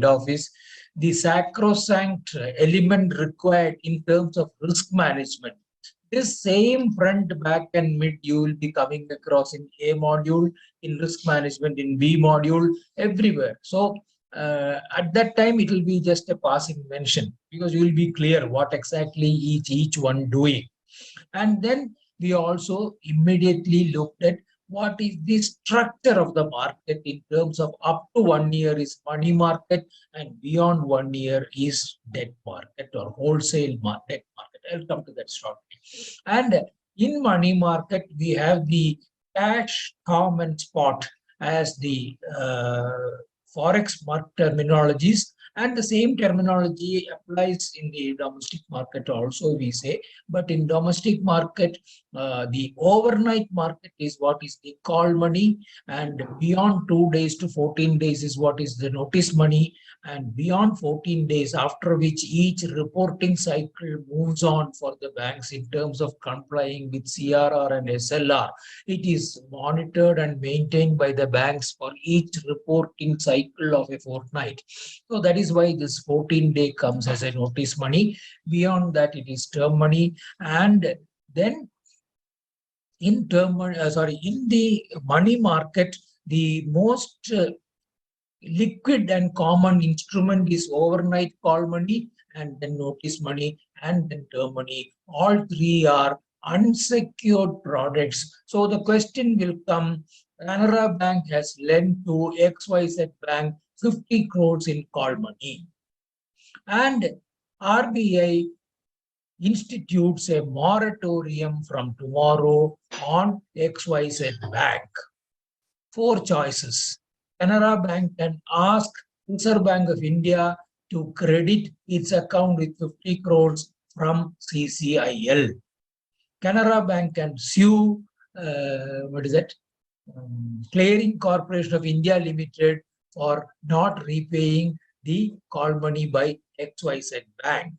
head office, the sacrosanct element required in terms of risk management. This same front, back, and mid you will be coming across in A module, in risk management, in B module, everywhere. So at that time, it will be just a passing mention because you will be clear what exactly each one doing. And then we also immediately looked at what is the structure of the market in terms of up to 1 year is money market and beyond 1 year is debt market or wholesale debt market. I'll come to that shortly. And in money market, we have the cash, term, and spot as the forex market terminologies, and the same terminology applies in the domestic market also, we say. But in domestic market, the overnight market is what is the call money, and beyond 2 days to 14 days is what is the notice money, and beyond 14 days, after which each reporting cycle moves on for the banks in terms of complying with CRR and SLR. It is monitored and maintained by the banks for each reporting cycle of a fortnight. So that is why this 14-day comes as a notice money. Beyond that, it is term money. And then in the money market, the most liquid and common instrument is overnight call money, and then notice money, and then term money. All three are unsecured products. So the question will come, Canara Bank has lent to XYZ Bank 50 crores in call money, and RBI institutes a moratorium from tomorrow on XYZ Bank. 4 choices. Canara Bank can ask Reserve Bank of India to credit its account with 50 crores from CCIL. Canara Bank can sue, Clearing Corporation of India Limited for not repaying the call money by XYZ Bank.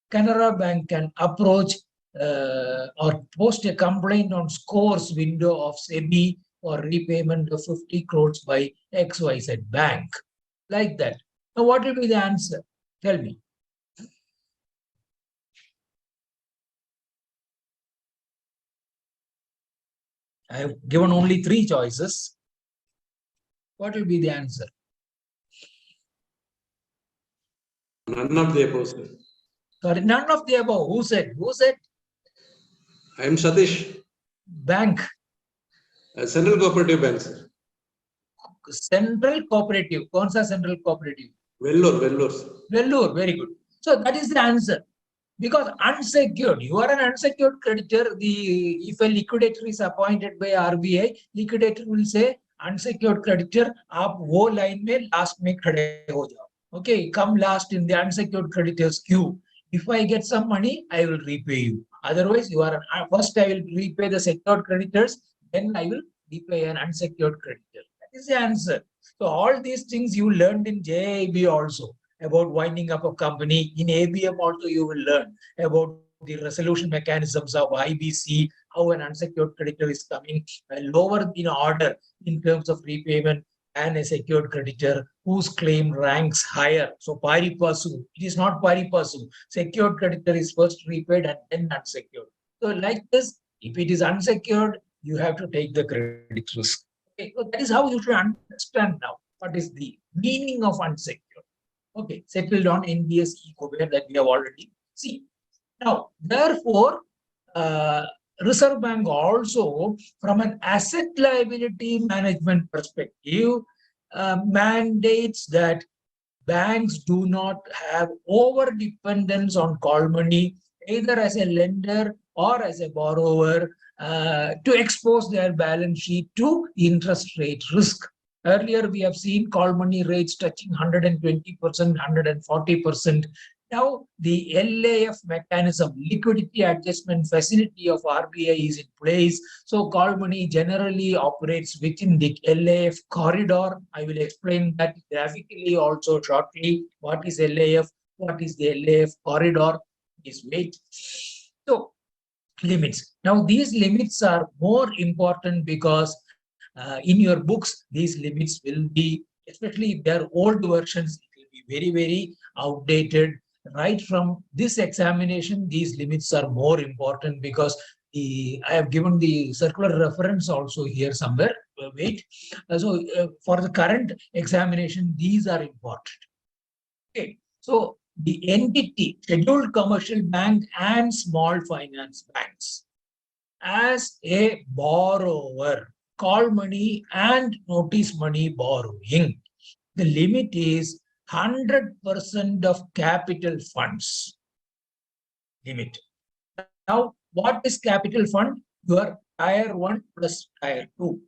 Canara Bank can approach or post a complaint on scores window of SEBI for repayment of 50 crores by XYZ Bank. Like that. Now, what will be the answer? Tell me. I have given only 3 choices. What will be the answer? None of the above, sir. Sorry, none of the above. Who said? Who said? I am Satish. Bank. Central Cooperative Bank, sir. Central Cooperative. कौन सा Central Cooperative? Vellore. Vellore, very good. So that is the answer. Because unsecured, you are an unsecured creditor. If a liquidator is appointed by RBI, liquidator will say, unsecured creditor, आप वो line में last में खड़े हो जाओ. Okay, come last in the unsecured creditors queue. If I get some money, I will repay you. Otherwise, you are first I will repay the secured creditors, then I will repay an unsecured creditor. That is the answer. So all these things you learned in JIB also about winding up a company. In ABM also you will learn about the resolution mechanisms of IBC, how an unsecured creditor is coming lower in order in terms of repayment, and a secured creditor whose claim ranks higher. So pari passu, it is not pari passu. Secured creditor is first repaid and then unsecured. So like this, if it is unsecured, you have to take the credit risk. Okay, so that is how you should understand now what is the meaning of unsecured. Okay, settled on NBS EcoWare that we have already seen. Now, therefore, Reserve Bank also, from an asset liability management perspective, mandates that banks do not have over dependence on call money, either as a lender or as a borrower, to expose their balance sheet to interest rate risk. Earlier, we have seen call money rates touching 120%, 140%. Now, the LAF mechanism, liquidity adjustment facility of RBI is in place. So, call money generally operates within the LAF corridor. I will explain that graphically also shortly. What is LAF? What is the LAF corridor? Is weight. So, limits. Now, these limits are more important because in your books, these limits will be, especially if they are old versions, it very, very outdated. Right from this examination, these limits are more important because I have given the circular reference also here somewhere. Wait. For the current examination, these are important. Okay. So the entity, scheduled commercial bank and small finance banks, as a borrower, call money and notice money borrowing, the limit is 100% of capital funds limit. Now, what is capital fund? Your tier 1 plus tier 2.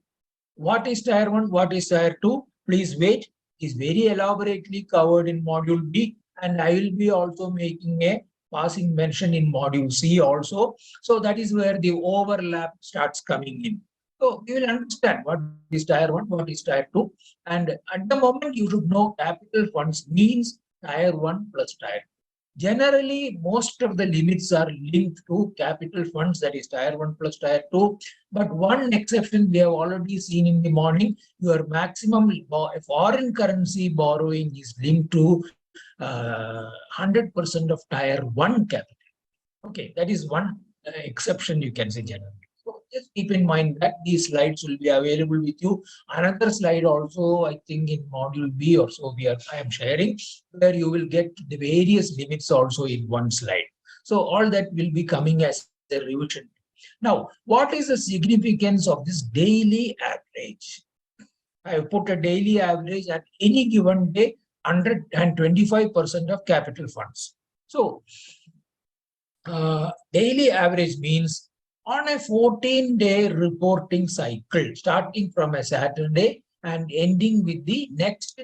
What is tier 1? What is tier 2? Please wait. It is very elaborately covered in module B, and I will be also making a passing mention in module C also. So that is where the overlap starts coming in. So you will understand what is tier 1, what is tier 2. And at the moment, you should know capital funds means tier 1 plus tier 2. Generally, most of the limits are linked to capital funds, that is tier 1 plus tier 2. But one exception we have already seen in the morning, your maximum foreign currency borrowing is linked to 100% of tier 1 capital. Okay, that is one exception you can say generally. So just keep in mind that these slides will be available with you. Another slide also, I think in module B or so, I am sharing, where you will get the various limits also in one slide. So all that will be coming as a revision. Now, what is the significance of this daily average? I have put a daily average at any given day, 125% of capital funds. So daily average means on a 14-day reporting cycle, starting from a Saturday and ending with the next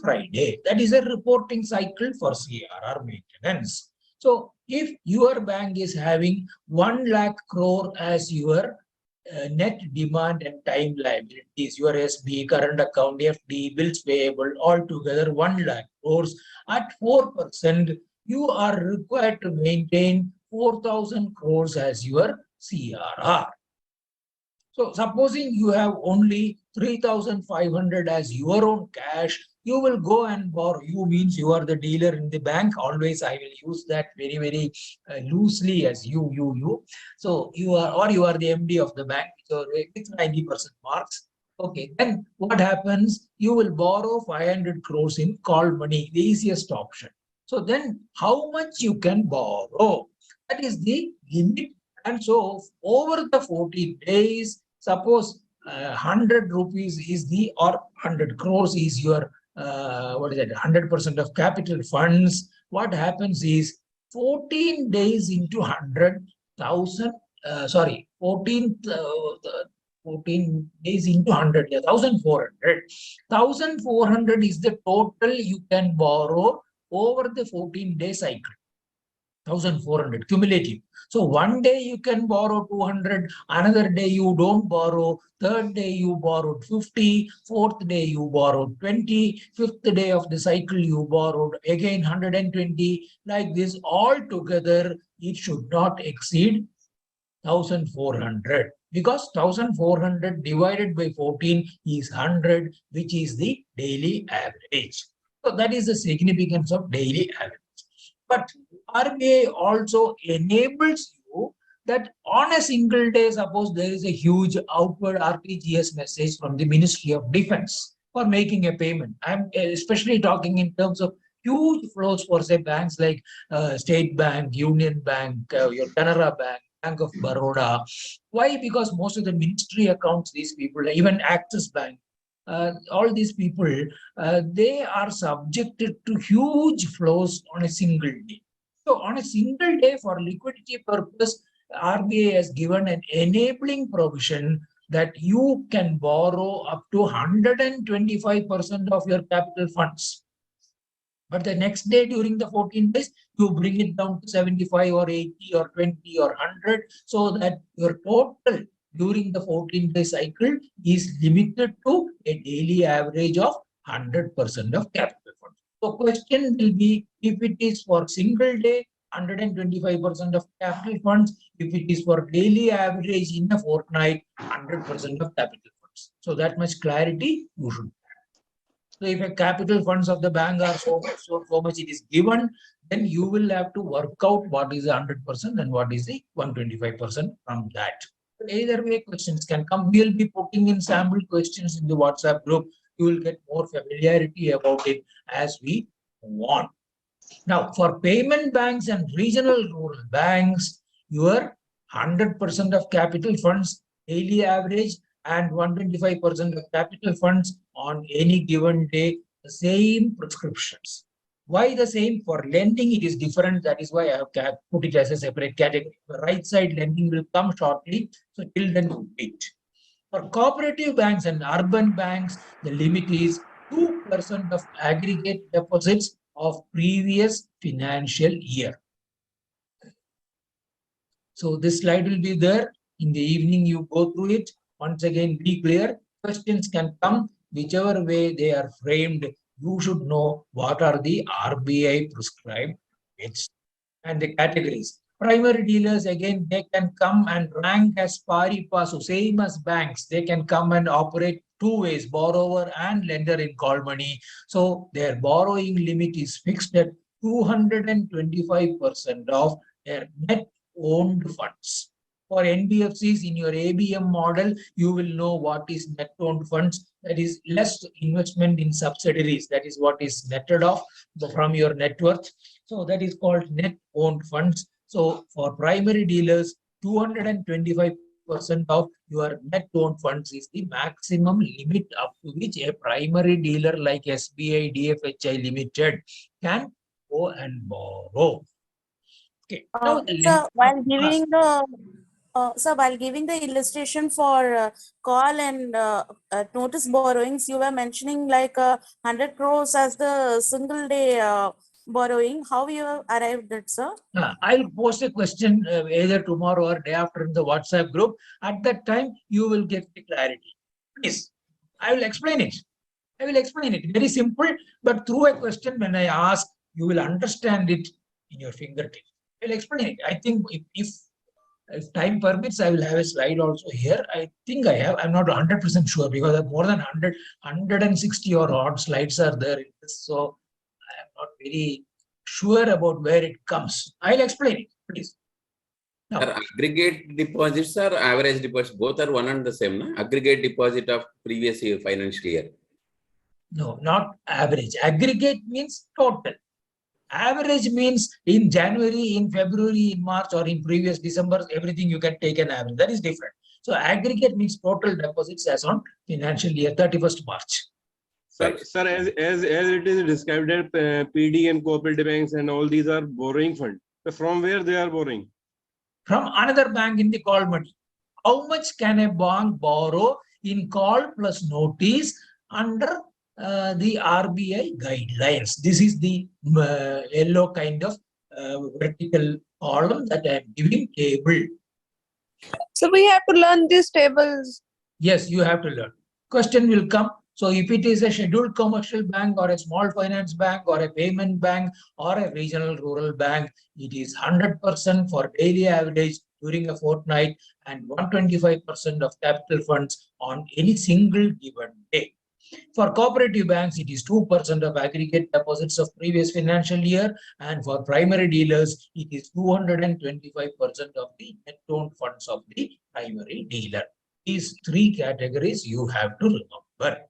Friday. That is a reporting cycle for CRR maintenance. So if your bank is having 1 lakh crore as your net demand and time liabilities, your SB, current account, FD, bills payable, all together 1 lakh crores at 4%, you are required to maintain 4,000 crores as your CRR. So supposing you have only 3,500 as your own cash, you will go and borrow. You means you are the dealer in the bank. Always I will use that very, very loosely as you. So you are, or you are the MD of the bank. So it's 90% marks. Okay, then what happens? You will borrow 500 crores in call money, the easiest option. So then how much you can borrow? That is the limit. And so over the 40 days, suppose 100 rupees is the, or 100 crores is your, 100% of capital funds. What happens is 14 days into 100,000, 14 days into 100, 1,400. 1,400 is the total you can borrow over the 14-day cycle. 1,400 cumulative. So one day you can borrow 200, another day you don't borrow, third day you borrowed 50, fourth day you borrowed 20, fifth day of the cycle you borrowed again 120. Like this, all together it should not exceed 1,400, because 1,400 divided by 14 is 100, which is the daily average. So that is the significance of daily average. But RBI also enables you that on a single day, suppose there is a huge outward RTGS message from the Ministry of Defense for making a payment. I'm especially talking in terms of huge flows for, say, banks like State Bank, Union Bank, your Canara Bank, Bank of Baroda. Why? Because most of the ministry accounts, these people, even Axis Bank, all these people, they are subjected to huge flows on a single day. So on a single day, for liquidity purpose, RBI has given an enabling provision that you can borrow up to 125% of your capital funds. But the next day during the 14 days, you bring it down to 75 or 80 or 20 or 100, so that your total during the 14-day cycle is limited to a daily average of 100% of capital funds. So question will be, if it is for single day, 125% of capital funds. If it is for daily average in a fortnight, 100% of capital funds. So that much clarity you should have. So if a capital funds of the bank are so much it is given, then you will have to work out what is the 100% and what is the 125% from that. Either way, questions can come. We will be putting in sample questions in the WhatsApp group. You will get more familiarity about it as we want. Now, for payment banks and regional rural banks, your 100% of capital funds daily average and 125% of capital funds on any given day, the same prescriptions. Why the same? For lending, it is different. That is why I have put it as a separate category. The right side lending will come shortly. So till then, wait. For cooperative banks and urban banks, the limit is 2% of aggregate deposits of previous financial year. So this slide will be there. In the evening, you go through it. Once again, be clear. Questions can come whichever way they are framed. You should know what are the RBI prescribed rates and the categories. Primary dealers, again, they can come and rank as pari passu, same as banks. They can come and operate two ways, borrower and lender in call money. So their borrowing limit is fixed at 225% of their net owned funds. For NBFCs in your ABM model, you will know what is net owned funds. That is less investment in subsidiaries. That is what is netted off from your net worth. So that is called net owned funds. So for primary dealers, 225% of your net owned funds is the maximum limit up to which a primary dealer like SBI, DFHI Limited can go and borrow. Okay. Now, So while giving the illustration for call and notice borrowings, you were mentioning like 100 crores as the single day borrowing. How you arrived at, sir? I'll post a question either tomorrow or day after in the WhatsApp group. At that time, you will get the clarity. Please, I will explain it. I will explain it. Very simple, but through a question when I ask, you will understand it in your fingertips. I will explain it. I think if time permits, I will have a slide also here. I think I have. I'm not 100% sure because more than 160 or odd slides are there in this. So I am not very sure about where it comes. I'll explain it, please. Now, Sir, aggregate deposits or average deposits, both are one and the same, no? Aggregate deposit of previous year, financial year. no, not average. Aggregate means total. Average means in January, in February, in March, or in previous December, everything you can take an average. That is different. So aggregate means total deposits as on financial year 31st March. Sir, as it is described that PD and cooperative banks and all these are borrowing fund. So from where they are borrowing? From another bank in the call money. How much can a bank borrow in call plus notice under the RBI guidelines? This is the yellow kind of vertical column that I am giving table. So we have to learn these tables. Yes, you have to learn. Question will come. So if it is a scheduled commercial bank or a small finance bank or a payment bank or a regional rural bank, it is 100% for daily average during a fortnight and 125% of capital funds on any single given day. For cooperative banks, it is 2% of aggregate deposits of previous financial year, and for primary dealers, it is 225% of the net owned funds of the primary dealer. These three categories you have to remember.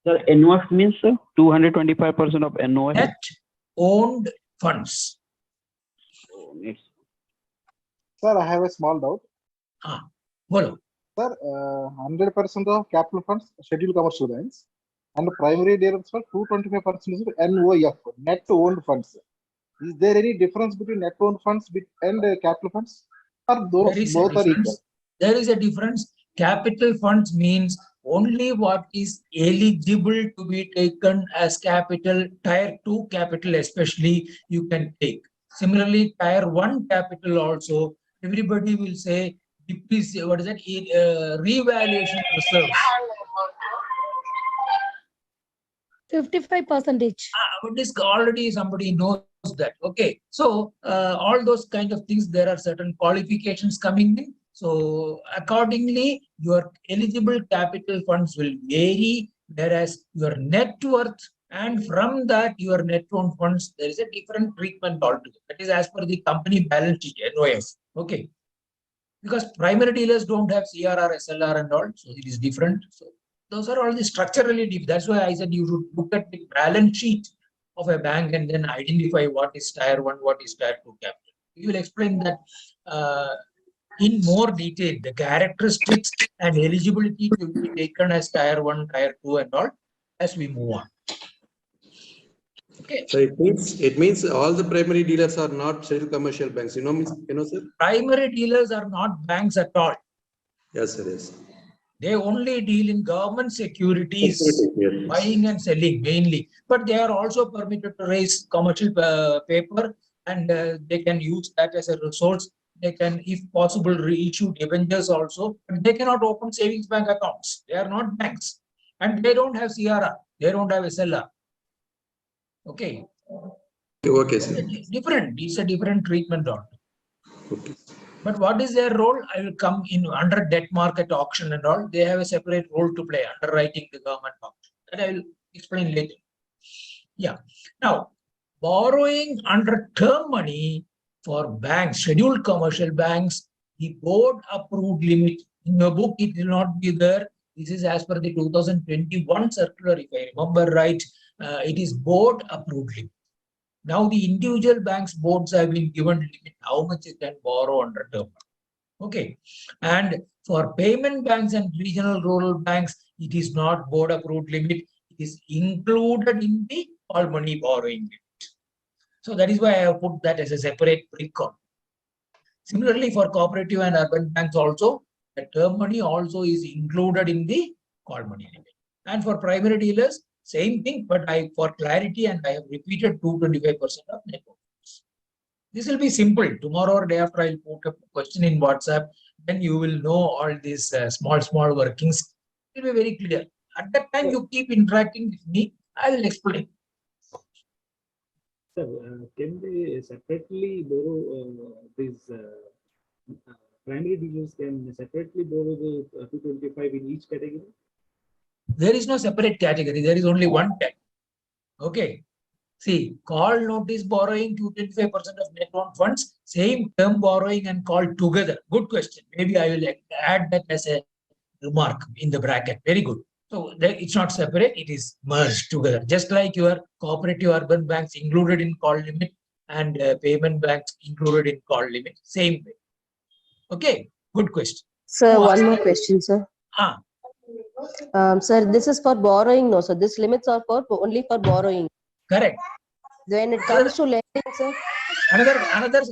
Sir, NOF means 225% of NOF. Net owned funds. Sir, I have a small doubt. Bolo. Sir, 100% of capital funds scheduled commercial banks and primary dealers for 225% is NOF, net owned funds. Is there any difference between net owned funds and capital funds? Or those both are equal? There is a difference. Capital funds means only what is eligible to be taken as capital, tier 2 capital especially, you can take. Similarly, tier 1 capital also, everybody will say, what is that? Revaluation reserves. 55%. But this already somebody knows that. Okay. So all those kind of things, there are certain qualifications coming in. So accordingly, your eligible capital funds will vary whereas your net worth and from that your net owned funds, there is a different treatment altogether. That is as per the company balance sheet, NOF. Okay. Because primary dealers don't have CRR, SLR and all, so it is different. So those are all the structurally different. That's why I said you should look at the balance sheet of a bank and then identify what is tier 1, what is tier 2 capital. We will explain that in more detail, the characteristics and eligibility to be taken as tier 1, tier 2 and all as we move on. Okay. So it means all the primary dealers are not scheduled commercial banks. You know, sir? Primary dealers are not banks at all. Yes, sir. Yes. They only deal in government securities, Yes. buying and selling mainly. But they are also permitted to raise commercial paper and they can use that as a resource. They can, if possible, reissue debentures also. But they cannot open savings bank accounts. They are not banks. And they don't have CRR. They don't have SLR. Okay. Okay, sir. Different. It's a different treatment. Okay. But what is their role? I will come in under debt market auction and all. They have a separate role to play, underwriting the government auction. That I will explain later. Yeah. Now, borrowing under term money for banks, scheduled commercial banks, the board approved limit. In your book, it will not be there. This is as per the 2021 circular, if I remember right. It is board approved limit. Now the individual banks boards have been given limit how much you can borrow under term. Okay. And for payment banks and regional rural banks, it is not board approved limit. It is included in the all money borrowing limit. So that is why I have put that as a separate breakdown. Similarly, for cooperative and urban banks also, the term money also is included in the call money limit. And for primary dealers, same thing, but for clarity, and I have repeated 225% of net worth. This will be simple. Tomorrow or day after, I'll put a question in WhatsApp. Then you will know all these small workings. It will be very clear. At that time, you keep interacting with me. I will explain. Sir, can they separately borrow these primary dealers can separately borrow the 225 in each category? There is no separate category. There is only one category. Okay. See, call notice borrowing 225% of net owned funds, same term borrowing and call together. Good question. Maybe I will add that as a remark in the bracket. Very good. So it's not separate, it is merged together. Just like your cooperative urban banks included in call limit and payment banks included in call limit. Same way. Okay, good question. Sir, one more question, sir. Sir, this is for borrowing, no, sir. These limits are for only for borrowing. Correct. When it comes to lending, sir. Another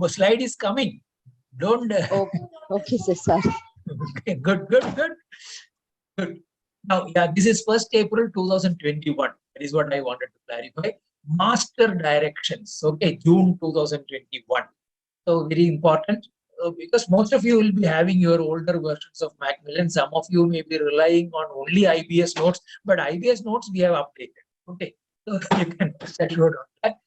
slide is coming. Don't. Okay, sir. Sorry. Okay, good. Now, yeah, this is 1st April 2021. That is what I wanted to clarify. Master directions. Okay, June 2021. So very important. Because most of you will be having your older versions of Macmillan. Some of you may be relying on only IBS notes, but IBS notes we have updated. Okay, so you can set note on that.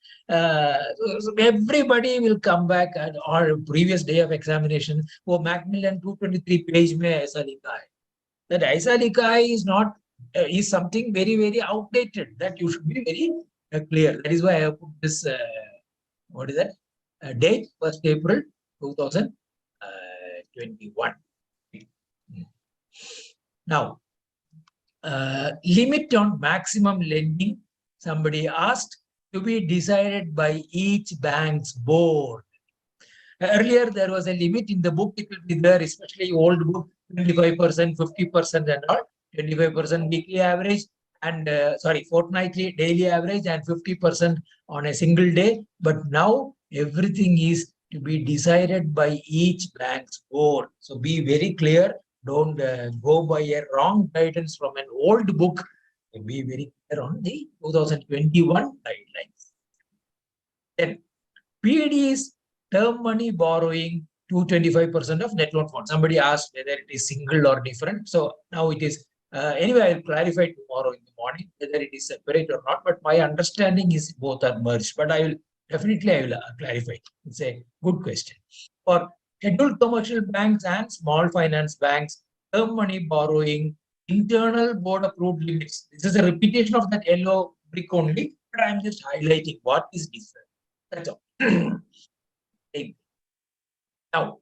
So everybody will come back at our previous day of examination. Oh, Macmillan 223 page mein aisa likha hai. That aisa likha hai is not is something very, very outdated. That you should be very clear. That is why I have put this. What is that? Date 1st April 2021. Now, limit on maximum lending, somebody asked, to be decided by each bank's board. Earlier, there was a limit in the book. It will be there, especially old book, 25%, 50% and all, 25% weekly average and fortnightly daily average and 50% on a single day. But now everything is to be decided by each bank's board. So be very clear. Don't go by a wrong guidance from an old book. Be very clear on the 2021 guidelines. Then PD is term money borrowing 225% of net loan fund. Somebody asked whether it is single or different. So now it is, anyway, I'll clarify tomorrow in the morning whether it is separate or not. But my understanding is both are merged. But I will clarify. It's a good question. For scheduled commercial banks and small finance banks, term money borrowing internal board approved limits. This is a repetition of that yellow brick only, but I'm just highlighting what is different. That's all. Now,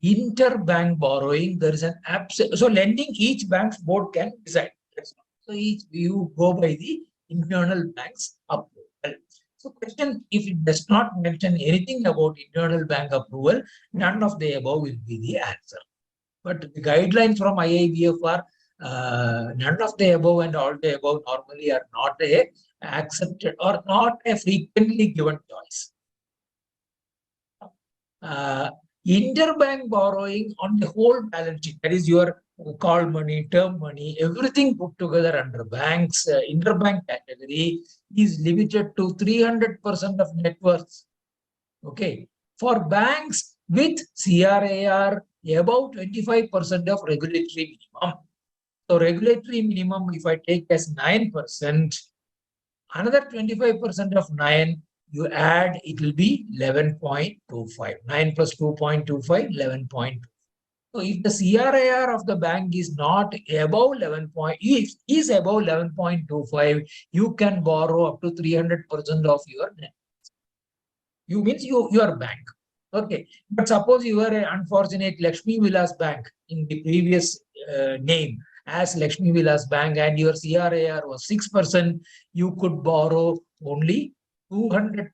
interbank borrowing, there is an absolute. So lending, each bank's board can decide. So each you go by the internal bank's approval. So question, if it does not mention anything about internal bank approval, none of the above will be the answer. But the guidelines from IIBF are none of the above and all the above normally are not a accepted or not a frequently given choice. Interbank borrowing on the whole balance sheet, that is your call money, term money, everything put together under banks, interbank category is limited to 300% of net worth. Okay. For banks with CRAR above 25% of regulatory minimum. So regulatory minimum, if I take as 9%, another 25% of 9, you add, it will be 11.25. 9 plus 2.25, 11.2. So if the CRAR of the bank is not above 11 point, is above 11.25, you can borrow up to 300% of your net. You means your bank. Okay. But suppose you are an unfortunate Lakshmi Vilas Bank in the previous name as Lakshmi Vilas Bank and your CRAR was 6%, you could borrow only 200%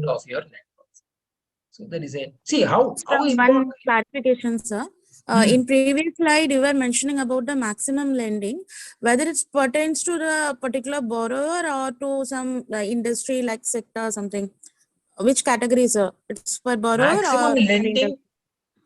of your net worth. So that is a, see how One important. clarification, sir. In previous slide, you were mentioning about the maximum lending, whether it pertains to the particular borrower or to some industry like sector or something. Which category, sir? It's for borrower Maximum or lending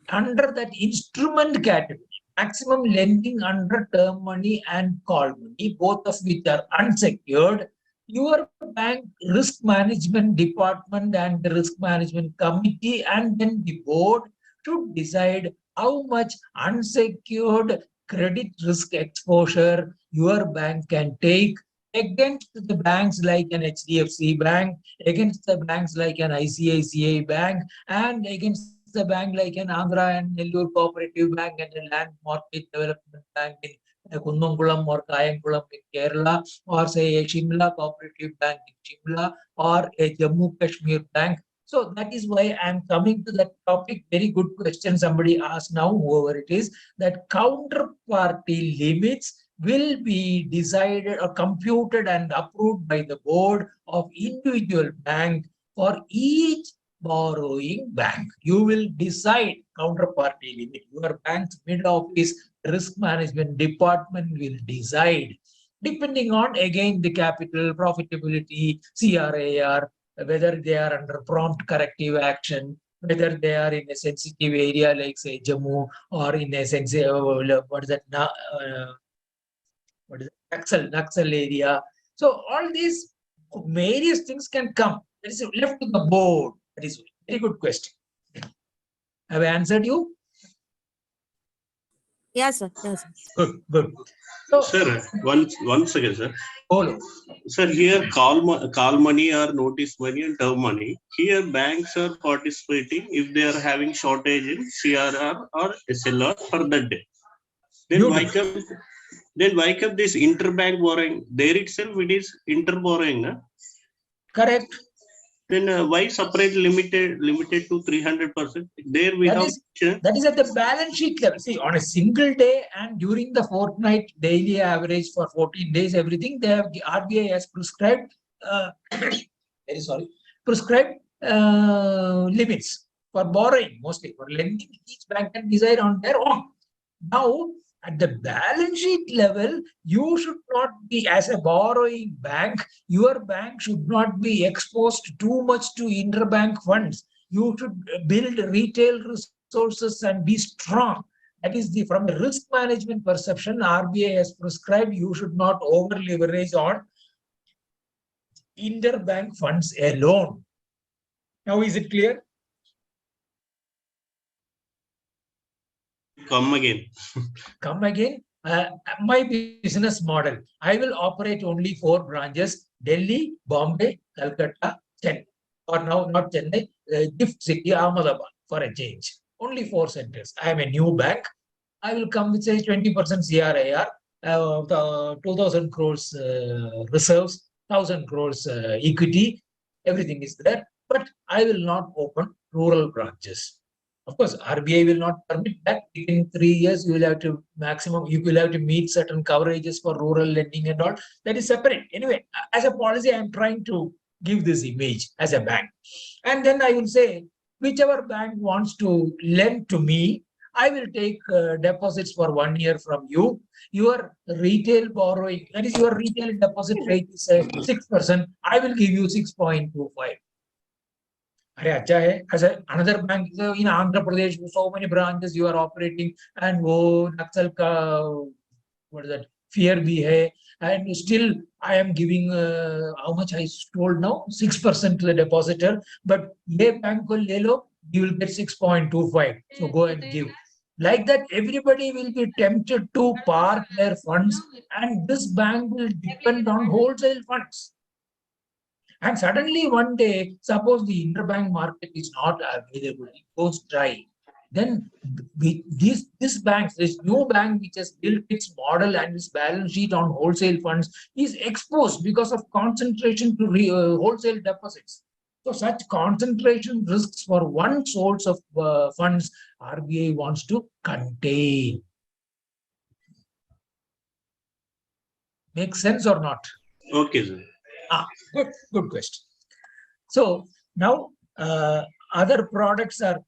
under that instrument category. Maximum lending under term money and call money, both of which are unsecured. Your bank risk management department and the risk management committee and then the board should decide how much unsecured credit risk exposure your bank can take against the banks like an HDFC bank, against the banks like an ICICI bank, and against the bank like an Andhra and Nellore Cooperative Bank and a Land Mortgage Development Bank in Kunnamkulam or Kayankulam in Kerala, or say a Shimla Cooperative Bank in Shimla, or a Jammu Kashmir Bank. So that is why I am coming to that topic. Very good question somebody asked now, whoever it is, that counterparty limits will be decided or computed and approved by the board of individual bank for each borrowing bank. You will decide counterparty limit. Your bank's mid-office risk management department will decide, depending on again the capital, profitability, CRAR, whether they are under prompt corrective action, whether they are in a sensitive area like say Jammu or in a sensitive Naxal area. So all these various things can come. That is left to the board. That is a very good question. Have I answered you? Yes, sir. Yes, sir. Good, good. So, Sir, one second, sir. Hold. Sir, here call money or notice money and term money. Here banks are participating if they are having shortage in CRR or SLR for that day. Then why come this interbank borrowing? There itself it is inter-borrowing, na? Correct. Then why separate limited to 300%? There we have that is at the balance sheet level. See, on a single day and during the fortnight daily average for 14 days, everything they have RBI has prescribed. Very sorry, prescribed limits for borrowing, mostly for lending. Each bank can decide on their own. Now, at the balance sheet level, you should not be, as a borrowing bank, your bank should not be exposed too much to interbank funds. You should build retail resources and be strong. That is from the risk management perception, RBI has prescribed you should not over leverage on interbank funds alone. Now, is it clear? Come again. Come again. My business model. I will operate only 4 branches: Delhi, Bombay, Calcutta, Chennai. Or now not Chennai, gift city, Ahmedabad for a change. Only 4 centers. I am a new bank. I will come with say 20% CRAR. 2,000 crores reserves, 1,000 crores equity, everything is there. But I will not open rural branches. Of course, RBI will not permit that. Within 3 years, you will have to you will have to meet certain coverages for rural lending and all. That is separate. Anyway, as a policy, I am trying to give this image as a bank. And then I will say, whichever bank wants to lend to me, I will take deposits for 1 year from you. Your retail borrowing, that is your retail deposit rate is 6%. I will give you 6.25. As another bank in Andhra Pradesh, so many branches you are operating, and Naxal what is that? Fear bhi hai, and still I am giving how much I told now 6% to the depositor, but ye bank ko le lo, you will get 6.25. So go and give. Like that, everybody will be tempted to park their funds, and this bank will depend on wholesale funds. And suddenly one day, suppose the interbank market is not available, it goes dry. Then this new bank which has built its model and its balance sheet on wholesale funds is exposed because of concentration to wholesale deposits. So such concentration risks for one source of funds, RBI wants to contain. Makes sense or not? Okay, sir. Good question. So now other products are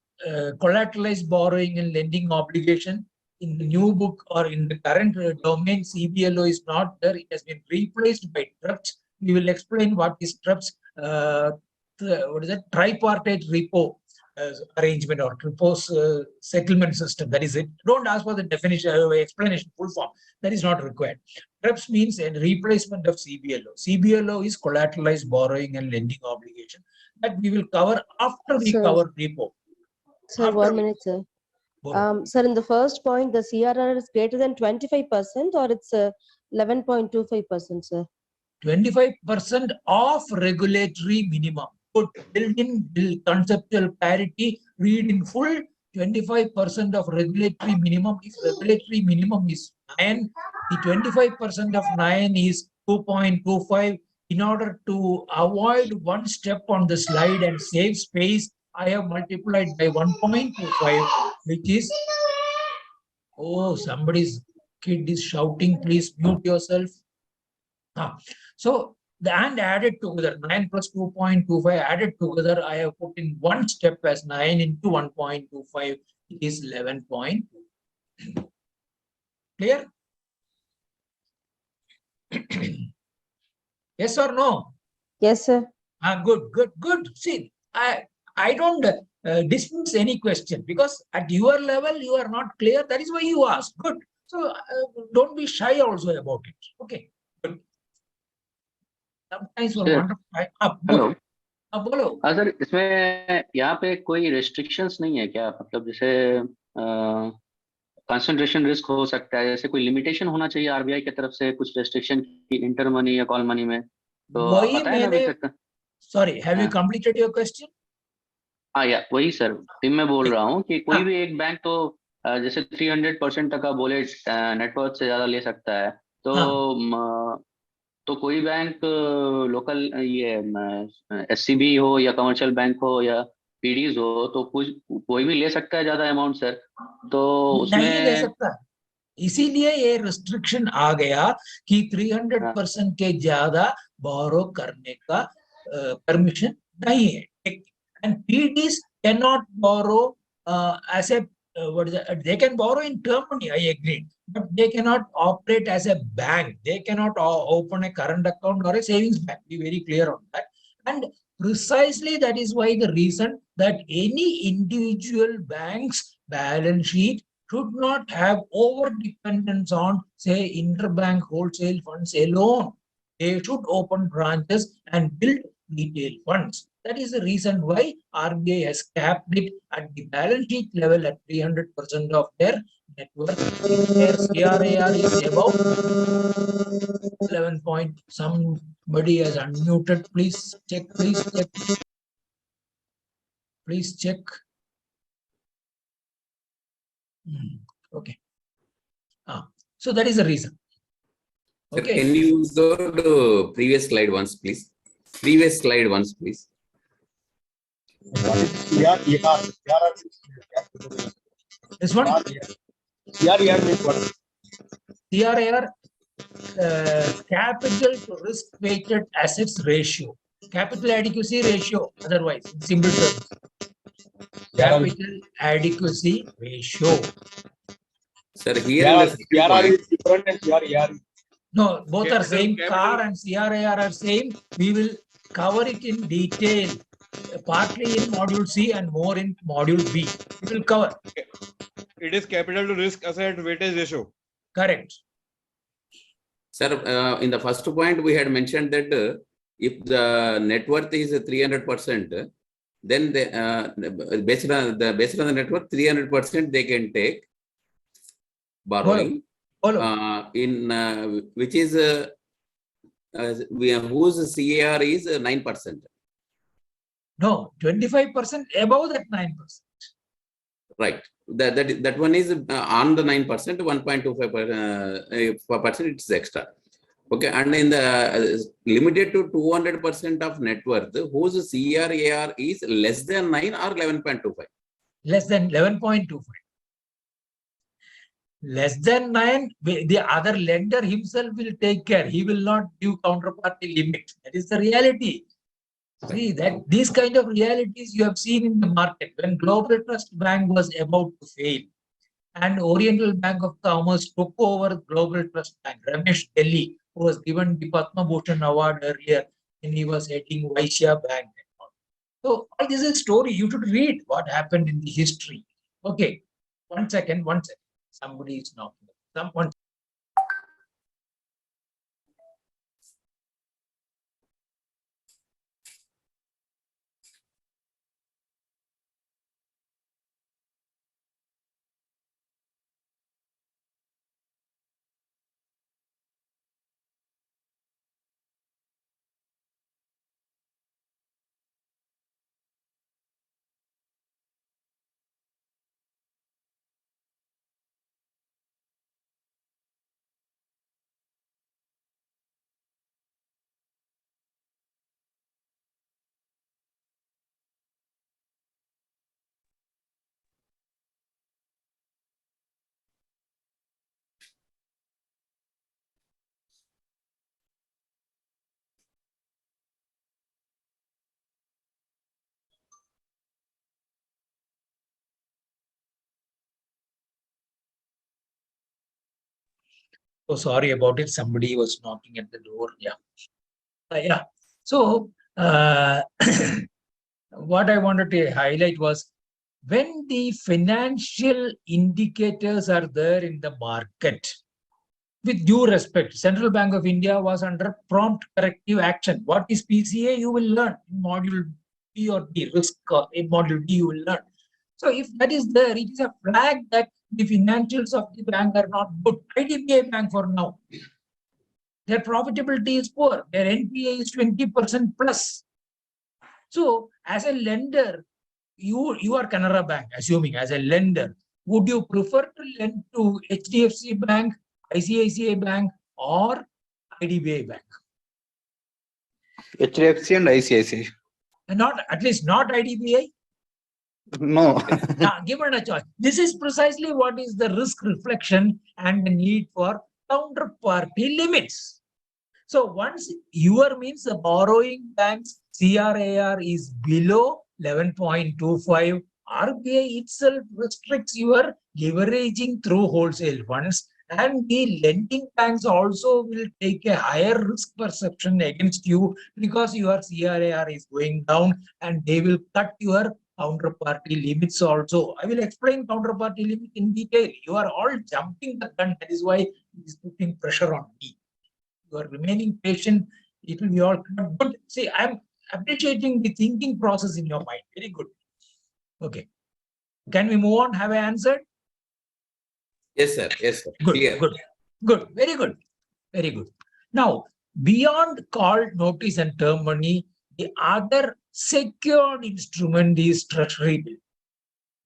collateralized borrowing and lending obligation. In the new book or in the current domain, CBLO is not there. It has been replaced by TRUPS. We will explain what is TRUPS. What is that? Tripartite repo arrangement or repo settlement system. That is it. Don't ask for the definition, explanation, full form. That is not required. TRUPS means a replacement of CBLO. CBLO is collateralized borrowing and lending obligation that we will cover after we cover repo. Sir, 1 minute, sir. Sir, in the first point, the CRR is greater than 25% or it's 11.25%, sir? 25% of regulatory minimum. Put built in conceptual parity, read in full. 25% of regulatory minimum. If regulatory minimum is 9, the 25% of 9 is 2.25. In order to avoid one step on the slide and save space, I have multiplied by 1.25, which is, oh, somebody's kid is shouting, please mute yourself. So the and added together, 9 plus 2.25 added together, I have put in one step as 9 into 1.25, it is 11.2. Clear? Yes or no? Yes, sir. Good. See, I don't dismiss any question because at your level you are not clear. That is why you ask. Good. So don't be shy also about it. Okay. Good. Sometimes hello बोलो sir, इसमें यहाँ पे कोई restrictions नहीं है क्या? मतलब जैसे कंसंट्रेशन रिस्क हो सकता है, जैसे कोई लिमिटेशन होना चाहिए आरबीआई की तरफ से कुछ रेस्ट्रिक्शन की इंटर मनी या कॉल मनी में, तो आप वही बताएं ना अभी तक। Sorry, have you completed your question? हाँ या वही सर, मैं बोल रहा हूँ कि कोई भी एक बैंक तो जैसे 300% तक का बोले नेटवर्क से ज्यादा ले सकता है, तो कोई बैंक लोकल ये एससीबी हो या कमर्शियल बैंक हो या पीडीज हो, तो कोई भी ले सकता है ज्यादा अमाउंट सर? तो उसमें नहीं ले सकता, इसीलिए ये रिस्ट्रिक्शन आ गया कि 300% के ज्यादा बोरो करने का परमिशन नहीं है. And PDs cannot borrow as a they can borrow in term money, I agree, but they cannot operate as a bank. They cannot open a current account or a savings bank. Be very clear on that. And precisely that is why the reason that any individual bank's balance sheet should not have over dependence on, say, interbank wholesale funds alone. They should open branches and build retail funds. That is the reason why RBI has capped it at the balance sheet level at 300% of their net worth. Their CRAR is about 11 point. Somebody has unmuted. Please check. Please check. Okay. So that is the reason. Sir, Okay. can you go to previous slide once, please? Previous slide once, please. This one? CRAR means what? CRAR, capital to risk weighted assets ratio, capital adequacy ratio, otherwise, in simple terms. Capital adequacy ratio. Sir, here in the second CRR point, is different and CRAR is No, both are Capital- same. capital- CAR and CRAR are same. We will cover it in detail, partly in module C and more in module B. We will cover. it is capital to risk asset weightage ratio. Correct. sir, in the first point, we had mentioned that if the net worth is 300%, then based on the net worth, 300% they can take borrowing. Which is whose CAR is 9%. No, 25% above that 9%. Right. That one is on the 9%, 1.25% it's extra. Okay, and in the limited to 200% of net worth, whose CRAR is less than 9 or 11.25? Less than 11.25. Less than 9, the other lender himself will take care. He will not give counterparty limit. That is the reality. See that these kind of realities you have seen in the market. When Global Trust Bank was about to fail and Oriental Bank of Commerce took over Global Trust Bank, Ramesh Delhi, who was given the Padma Bhushan award earlier when he was heading Vaishya Bank. So all this is a story. You should read what happened in the history. Okay, one second. Somebody is knocking. Someone. Oh, sorry about it. Somebody was knocking at the door. Yeah. Yeah. So, what I wanted to highlight was when the financial indicators are there in the market, with due respect, Central Bank of India was under prompt corrective action. What is PCA? You will learn in module B or D, risk in module D, you will learn. So if that is there, it is a flag that the financials of the bank are not good. IDBI Bank for now, their profitability is poor. Their NPA is 20% plus. So as a lender, you are Canara Bank, assuming as a lender, would you prefer to lend to HDFC Bank, ICICI Bank, or IDBI Bank? HDFC and ICICI. Not at least not IDBI. No. Now, given a choice, this is precisely what is the risk reflection and the need for counterparty limits. So once your means the borrowing bank's CRAR is below 11.25, RBI itself restricts your leveraging through wholesale funds, and the lending banks also will take a higher risk perception against you because your CRAR is going down, and they will cut your counterparty limits also. I will explain counterparty limit in detail. You are all jumping the gun. That is why it is putting pressure on me. You are remaining patient. It will be all good. See, I'm appreciating the thinking process in your mind. Very good. Okay. Can we move on? Have I answered? Yes, sir. Yes, sir. Good, Clear. good. Very good. Very good. Now, beyond call, notice, and term money, the other secured instrument is Treasury bill.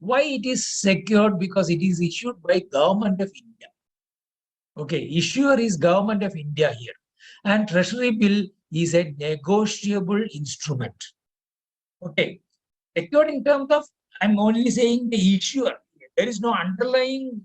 Why it is secured? Because it is issued by Government of India. Okay, issuer is Government of India here, and Treasury bill is a negotiable instrument. Okay, secured in terms of, I'm only saying the issuer. There is no underlying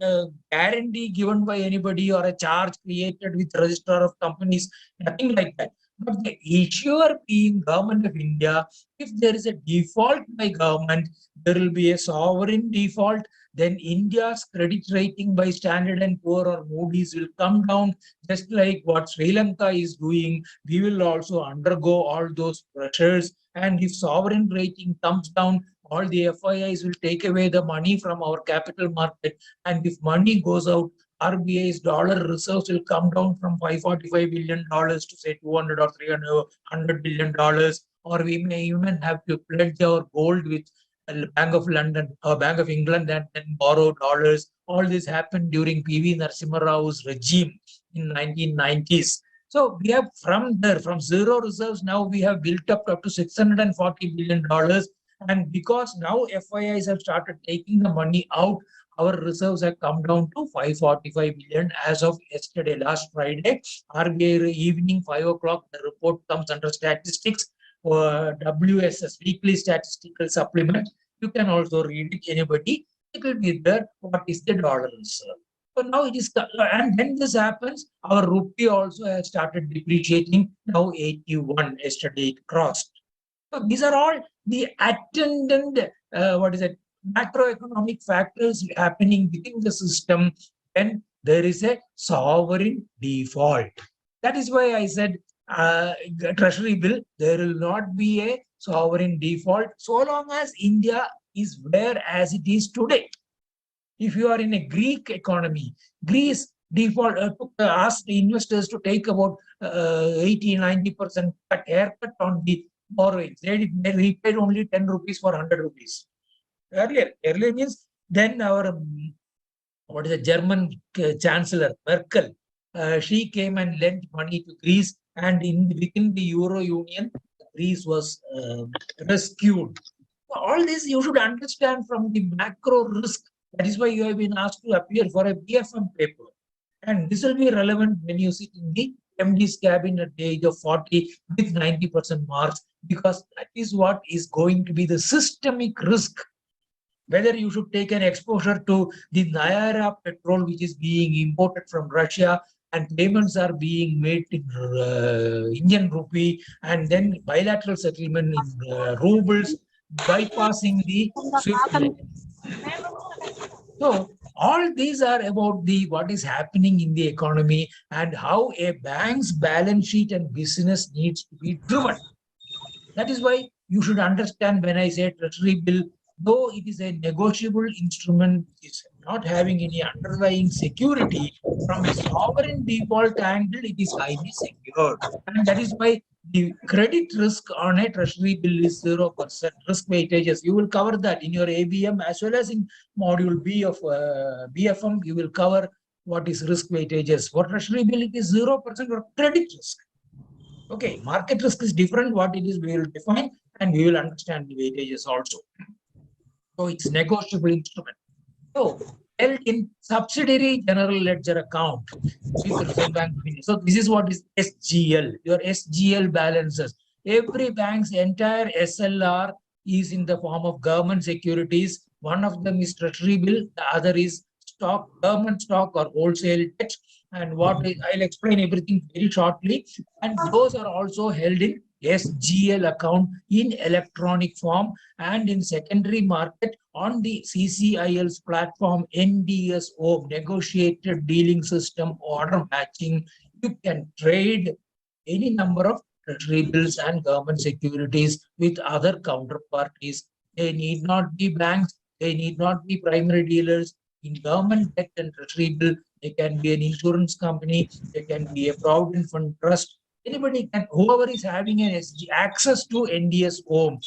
guarantee given by anybody or a charge created with registrar of companies, nothing like that. But the issuer being Government of India, if there is a default by government, there will be a sovereign default. Then India's credit rating by Standard and Poor or Moody's will come down, just like what Sri Lanka is doing. We will also undergo all those pressures. And if sovereign rating comes down, all the FIIs will take away the money from our capital market. And if money goes out, RBI's dollar reserves will come down from $545 billion to say 200 or 300 billion dollars. Or we may even have to pledge our gold with Bank of London or Bank of England and then borrow dollars. All this happened during PV Narasimha Rao's regime in 1990s. So we have from zero reserves, now we have built up to $640 billion. And because now FIIs have started taking the money out, our reserves have come down to 545 billion as of yesterday, last Friday. RBI evening 5 o'clock, the report comes under statistics, WSS, weekly statistical supplement. You can also read it, anybody. It will be there, what is the dollar reserve. So now it is, and when this happens, our rupee also has started depreciating. Now 81, yesterday it crossed. So these are all the attendant, macroeconomic factors happening within the system when there is a sovereign default. That is why I said Treasury bill, there will not be a sovereign default so long as India is where as it is today. If you are in a Greek economy, Greece default asked the investors to take about 80-90% haircut on the borrowings. They repaid only 10 rupees for 100 rupees. Earlier means then our German Chancellor Merkel, she came and lent money to Greece, and within the Euro Union, Greece was rescued. All this you should understand from the macro risk. That is why you have been asked to appear for a BFM paper. And this will be relevant when you sit in the MD's cabin at the age of 40 with 90% marks, because that is what is going to be the systemic risk. Whether you should take an exposure to the Naira petrol, which is being imported from Russia, and payments are being made in Indian rupee, and then bilateral settlement in rubles, bypassing the SWIFT. So all these are about what is happening in the economy and how a bank's balance sheet and business needs to be driven. That is why you should understand when I say Treasury bill, though it is a negotiable instrument, it's not having any underlying security. From a sovereign default angle, it is highly secure. And that is why the credit risk on a Treasury bill is 0% risk weightages. You will cover that in your ABM as well as in module B of BFM. You will cover what is risk weightages. For Treasury bill, it is 0% of credit risk. Okay, market risk is different. What it is, we will define, and we will understand the weightages also. So it's negotiable instrument. So held in subsidiary general ledger account with Reserve Bank of India. So this is what is SGL, your SGL balances. Every bank's entire SLR is in the form of government securities. One of them is Treasury bill, the other is stock, government stock or wholesale debt. And I'll explain everything very shortly. And those are also held in SGL account in electronic form and in secondary market on the CCIL's platform NDSO, negotiated dealing system order matching. You can trade any number of Treasury bills and government securities with other counterparties. They need not be banks, they need not be primary dealers. In government debt and Treasury bill, they can be an insurance company, they can be a provident fund trust. Anybody can, whoever is having an access to NDSO,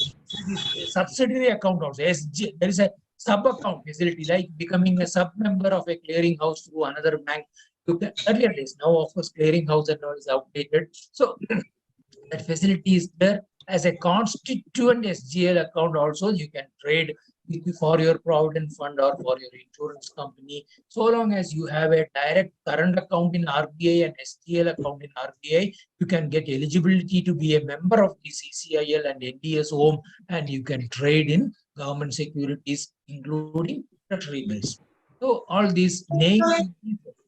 subsidiary account also. There is a sub account facility, like becoming a sub member of a clearing house through another bank. Earlier days, now of course clearing house and all is outdated. So that facility is there. As a constituent SGL account also, you can trade for your provident fund or for your insurance company. So long as you have a direct current account in RBI and STL account in RBI, you can get eligibility to be a member of the CCIL and NDS home, and you can trade in government securities, including treasury bills. So all these names,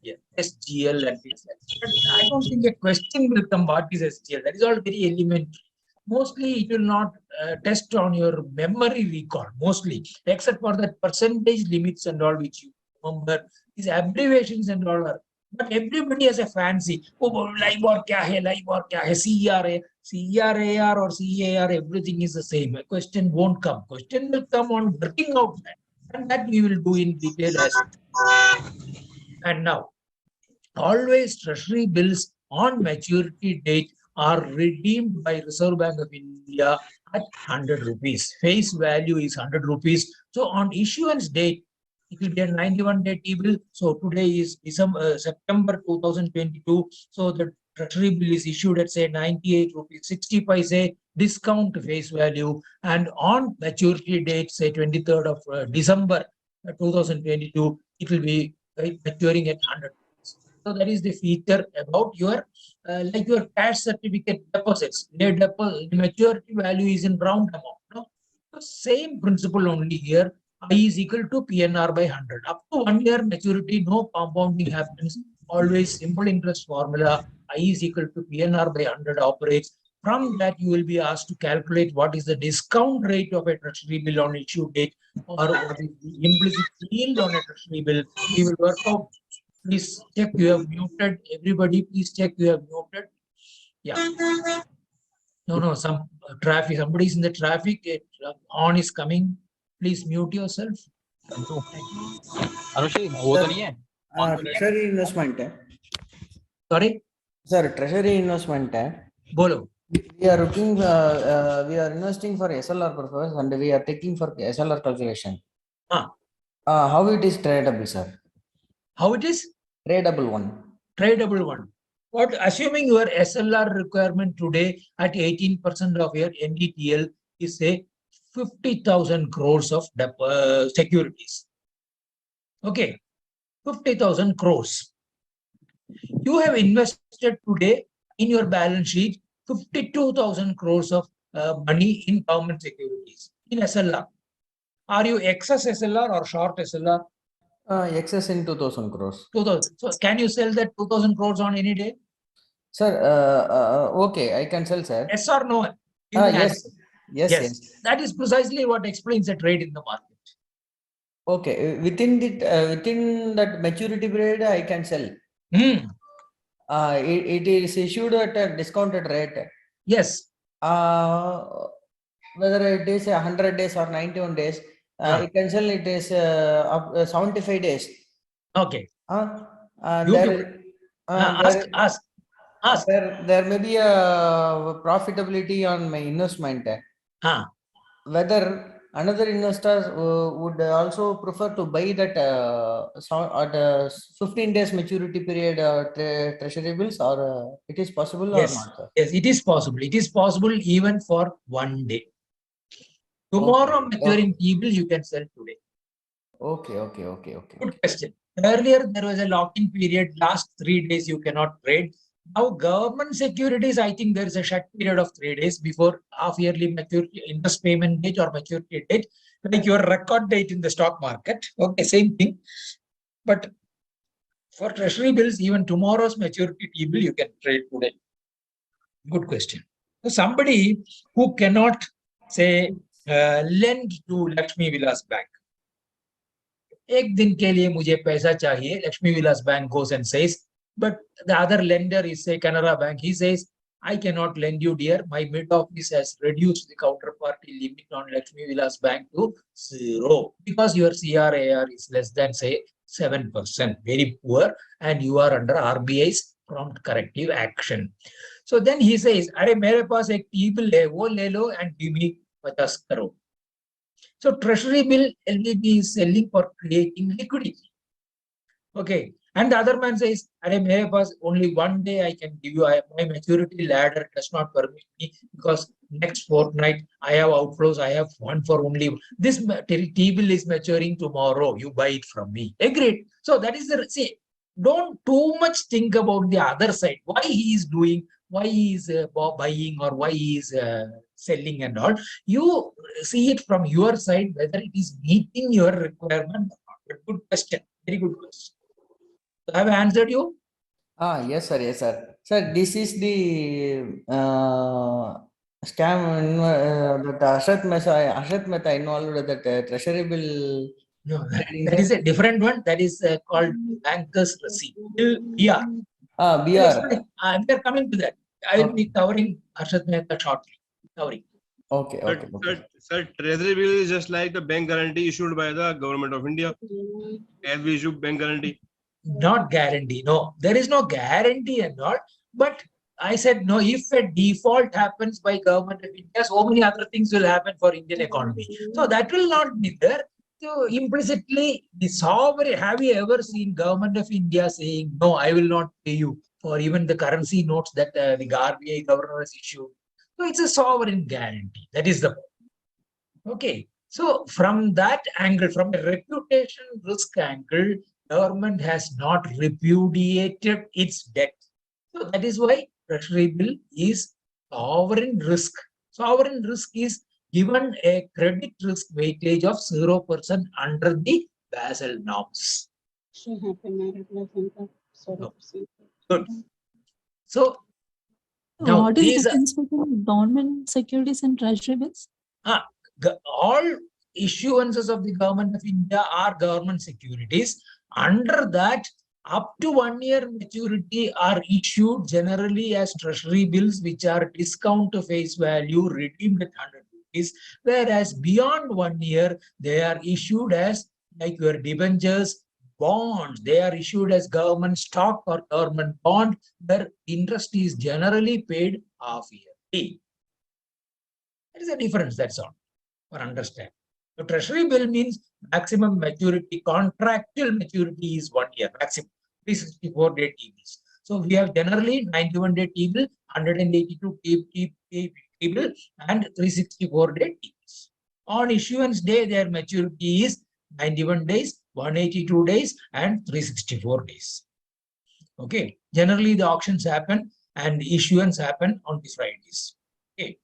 yeah, SGL and things like that. But I don't think a question will come, what is SGL? That is all very elementary. Mostly it will not test on your memory recall, mostly, except for that percentage limits and all which you remember. These abbreviations and all are, but everybody has a fancy. Oh, LIBOR kya hai, LIBOR kya hai, CRA, CRAR or CAR, everything is the same. A question won't come. Question will come on working out that, and that we will do in detail as well. And now, always treasury bills on maturity date are redeemed by Reserve Bank of India at 100 rupees. Face value is 100 rupees. So on issuance date, it will be a 91-day T-bill. So today is September 2022. So the treasury bill is issued at say 98 rupees 60 paise discount face value, and on maturity date say 23rd of December 2022, it will be maturing at 100. So that is the feature about your like your cash certificate deposits. The maturity value is in round amount. No? So same principle only here. I is equal to PNR by 100. Up to 1 year maturity, no compounding happens. Always simple interest formula. I is equal to PNR by 100 operates. From that, you will be asked to calculate what is the discount rate of a treasury bill on issue date, or what is the implicit yield on a treasury bill. We will work out. Please check you have muted. Everybody, please check you have muted. Yeah. No, some traffic. Somebody is in the traffic. On is coming. Please mute yourself. Anushree वो तो नहीं है treasury investment है Sorry, sir treasury investment है बोलो. we are looking we are investing for SLR purpose and we are taking for SLR calculation. How it is tradable, sir? How it is? Tradable one. Tradable one. What, assuming your SLR requirement today at 18% of your NDTL is say 50,000 crores of securities. Okay, 50,000 crores. You have invested today in your balance sheet 52,000 crores of money in government securities in SLR. Are you excess SLR or short SLR? Excess in 2,000 crores. 2,000. So can you sell that 2,000 crores on any day? Sir, okay, I can sell, sir. Yes or no? Yes. That is precisely what explains the trade in the market. Okay, within that maturity period, I can sell. It is issued at a discounted rate. Yes. Whether it is 100 days or 91 days, I can sell it is 75 days. Okay. Ask. There may be a profitability on my investment. Whether another investors would also prefer to buy that at 15 days maturity period treasury bills, or it is possible or not? Sir? Yes, it is possible. It is possible even for 1 day. Tomorrow maturing T-bill you can sell today. Okay. Good question. Earlier there was a lock-in period. Last 3 days you cannot trade. Now government securities, I think there is a shut period of 3 days before half-yearly maturity, interest payment date or maturity date, like your record date in the stock market. Okay, same thing. But for treasury bills, even tomorrow's maturity T-bill you can trade today. Good question. So somebody who cannot say lend to Lakshmi Vilas Bank. एक दिन के लिए मुझे पैसा चाहिए. Lakshmi Vilas Bank goes and says, but the other lender is say Canara Bank. He says, I cannot lend you, dear. My mid office has reduced the counterparty limit on Lakshmi Vilas Bank to 0 because your CRAR is less than say 7%, very poor, and you are under RBI's prompt corrective action. So then he says, अरे मेरे पास एक T-bill है, वो ले लो and give me 50 crore. So treasury bill LVB is selling for creating liquidity. Okay. And the other man says, "Mere pass only one day I can give you. My maturity ladder does not permit me because next fortnight I have outflows. I have one for only this T-bill is maturing tomorrow. You buy it from me." Agreed. So that is the see. Don't too much think about the other side. Why he is doing, why he is buying, or why he is selling and all. You see it from your side whether it is meeting your requirement or not. Good question. Very good question. So have I answered you? Yes, sir. Yes, sir. Sir, this is the scam that Ashat Mehta involved with that treasury bill. No, that is a different one. That is called banker's receipt. BR. BR. We are coming to that. I will be covering Arshad Mehta shortly. Covering. Okay. Sir, treasury bill is just like the bank guarantee issued by the government of India. As we issue bank guarantee. Not guarantee. No, there is no guarantee and all. But I said no. If a default happens by government of India, so many other things will happen for Indian economy. So that will not be there. So implicitly, the sovereign. Have you ever seen government of India saying no? I will not pay you for even the currency notes that the RBI governor has issued. So it's a sovereign guarantee. That is the point. Okay. So from that angle, from a reputation risk angle, government has not repudiated its debt. So that is why treasury bill is sovereign risk. Sovereign risk is given a credit risk weightage of 0% under the Basel norms. Good. So now what is the these difference between government securities and treasury bills? all issuances of the government of India are government securities. Under that, up to 1 year maturity are issued generally as treasury bills, which are discount to face value, redeemed at 100 rupees. Whereas beyond 1 year, they are issued as like your debentures, bonds. They are issued as government stock or government bond, where interest is generally paid half yearly. There is a difference, that's all, for understand. So treasury bill means maximum maturity, contractual maturity is 1 year, maximum 364-day T-bills. So we have generally 91-day T-bill, 182 T-bill, and 364-day T-bills. On issuance day, their maturity is 91 days, 182 days, and 364 days. Okay. Generally, the auctions happen and issuance happen on the Fridays. Okay.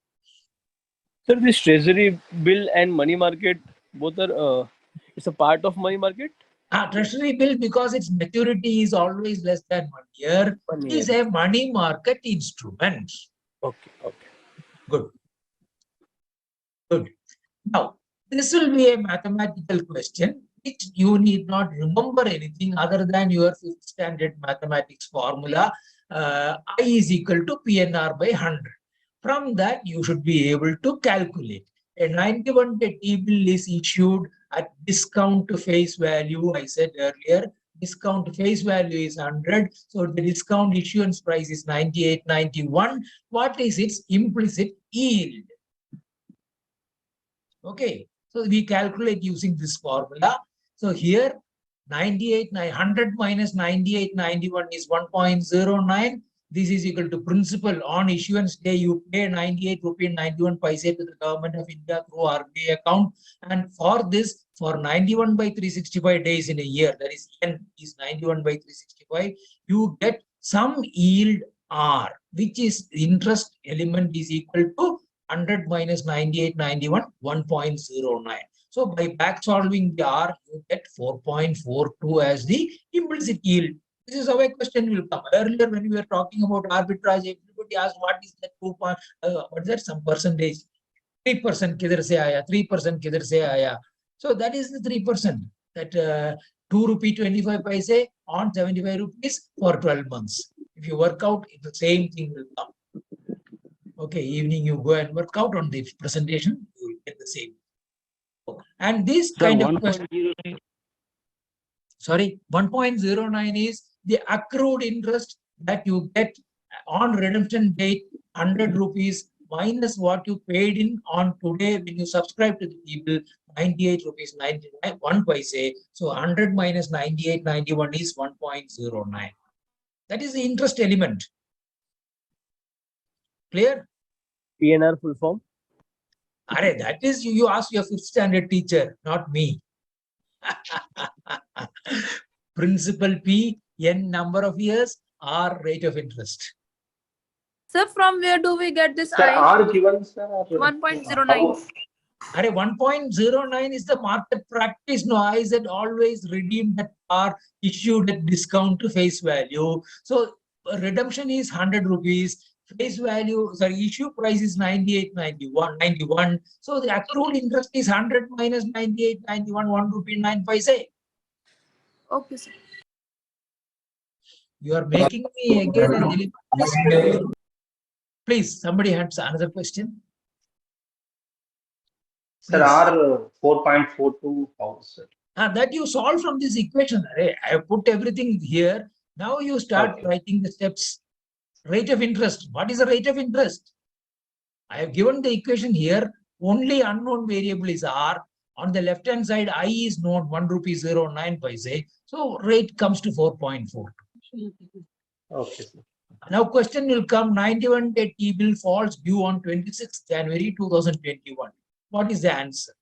Sir, this treasury bill and money market, both are, it's a part of money market? Treasury bill, because its maturity is always less than 1 year, is a money market instrument. Okay. Good. Now, this will be a mathematical question, which you need not remember anything other than your 5th standard mathematics formula. I is equal to PNR by 100. From that, you should be able to calculate. A 91-day T-bill is issued at discount to face value. I said earlier, discount to face value is 100. So the discount issuance price is 98.91. What is its implicit yield? Okay, so we calculate using this formula. So here 100 minus 98.91 is 1.09. This is equal to principal on issuance day. You pay 98 rupees 91 paise to the government of India through RBI account. And for this, for 91 by 365 days in a year, that is N is 91 by 365, you get some yield R, which is interest element is equal to 100 minus 98.91, 1.09. So by back solving the R, you get 4.42 as the implicit yield. This is how a question will come. Earlier, when we were talking about arbitrage, everybody asked what is that 2. What is that? Some percentage. 3% kidhar se aaya, 3% kidhar se aaya. So that is the 3%. That 2 rupee 25 paise on 75 rupees for 12 months. If you work out, the same thing will come. Okay, evening you go and work out on the presentation, you will get the same. And this kind of question. Sorry, 1.09 is the accrued interest that you get on redemption date, 100 rupees minus what you paid in on today when you subscribe to the T-bill, 98 rupees 99, 1 paise. So 100 minus 98.91 is 1.09. That is the interest element. Clear? PNR full form. Are, that is you ask your 5th standard teacher, not me. Principal P, N number of years, R rate of interest. Sir, from where do we get this Sir, I? R given, sir. 1.09. Are 1.09 is the market practice. No, I said always redeemed at par, issued at discount to face value. So redemption is 100 rupees. Face value, sorry, issue price is 98.91. So the accrued interest is 100 minus 98.91, 1 rupee 9 paise. Okay, sir. You are making me again a little. Please, somebody has another question. Sir, R 4.42 house, sir. That you solve from this equation. I have put everything here. Now you start writing the steps. Rate of interest. What is the rate of interest? I have given the equation here. Only unknown variable is R. On the left hand side, I is known, 1 rupee 09 paise. So rate comes to 4.4. Okay, sir. Now question will come, 91-day T-bill falls due on 26th January 2021. What is the answer?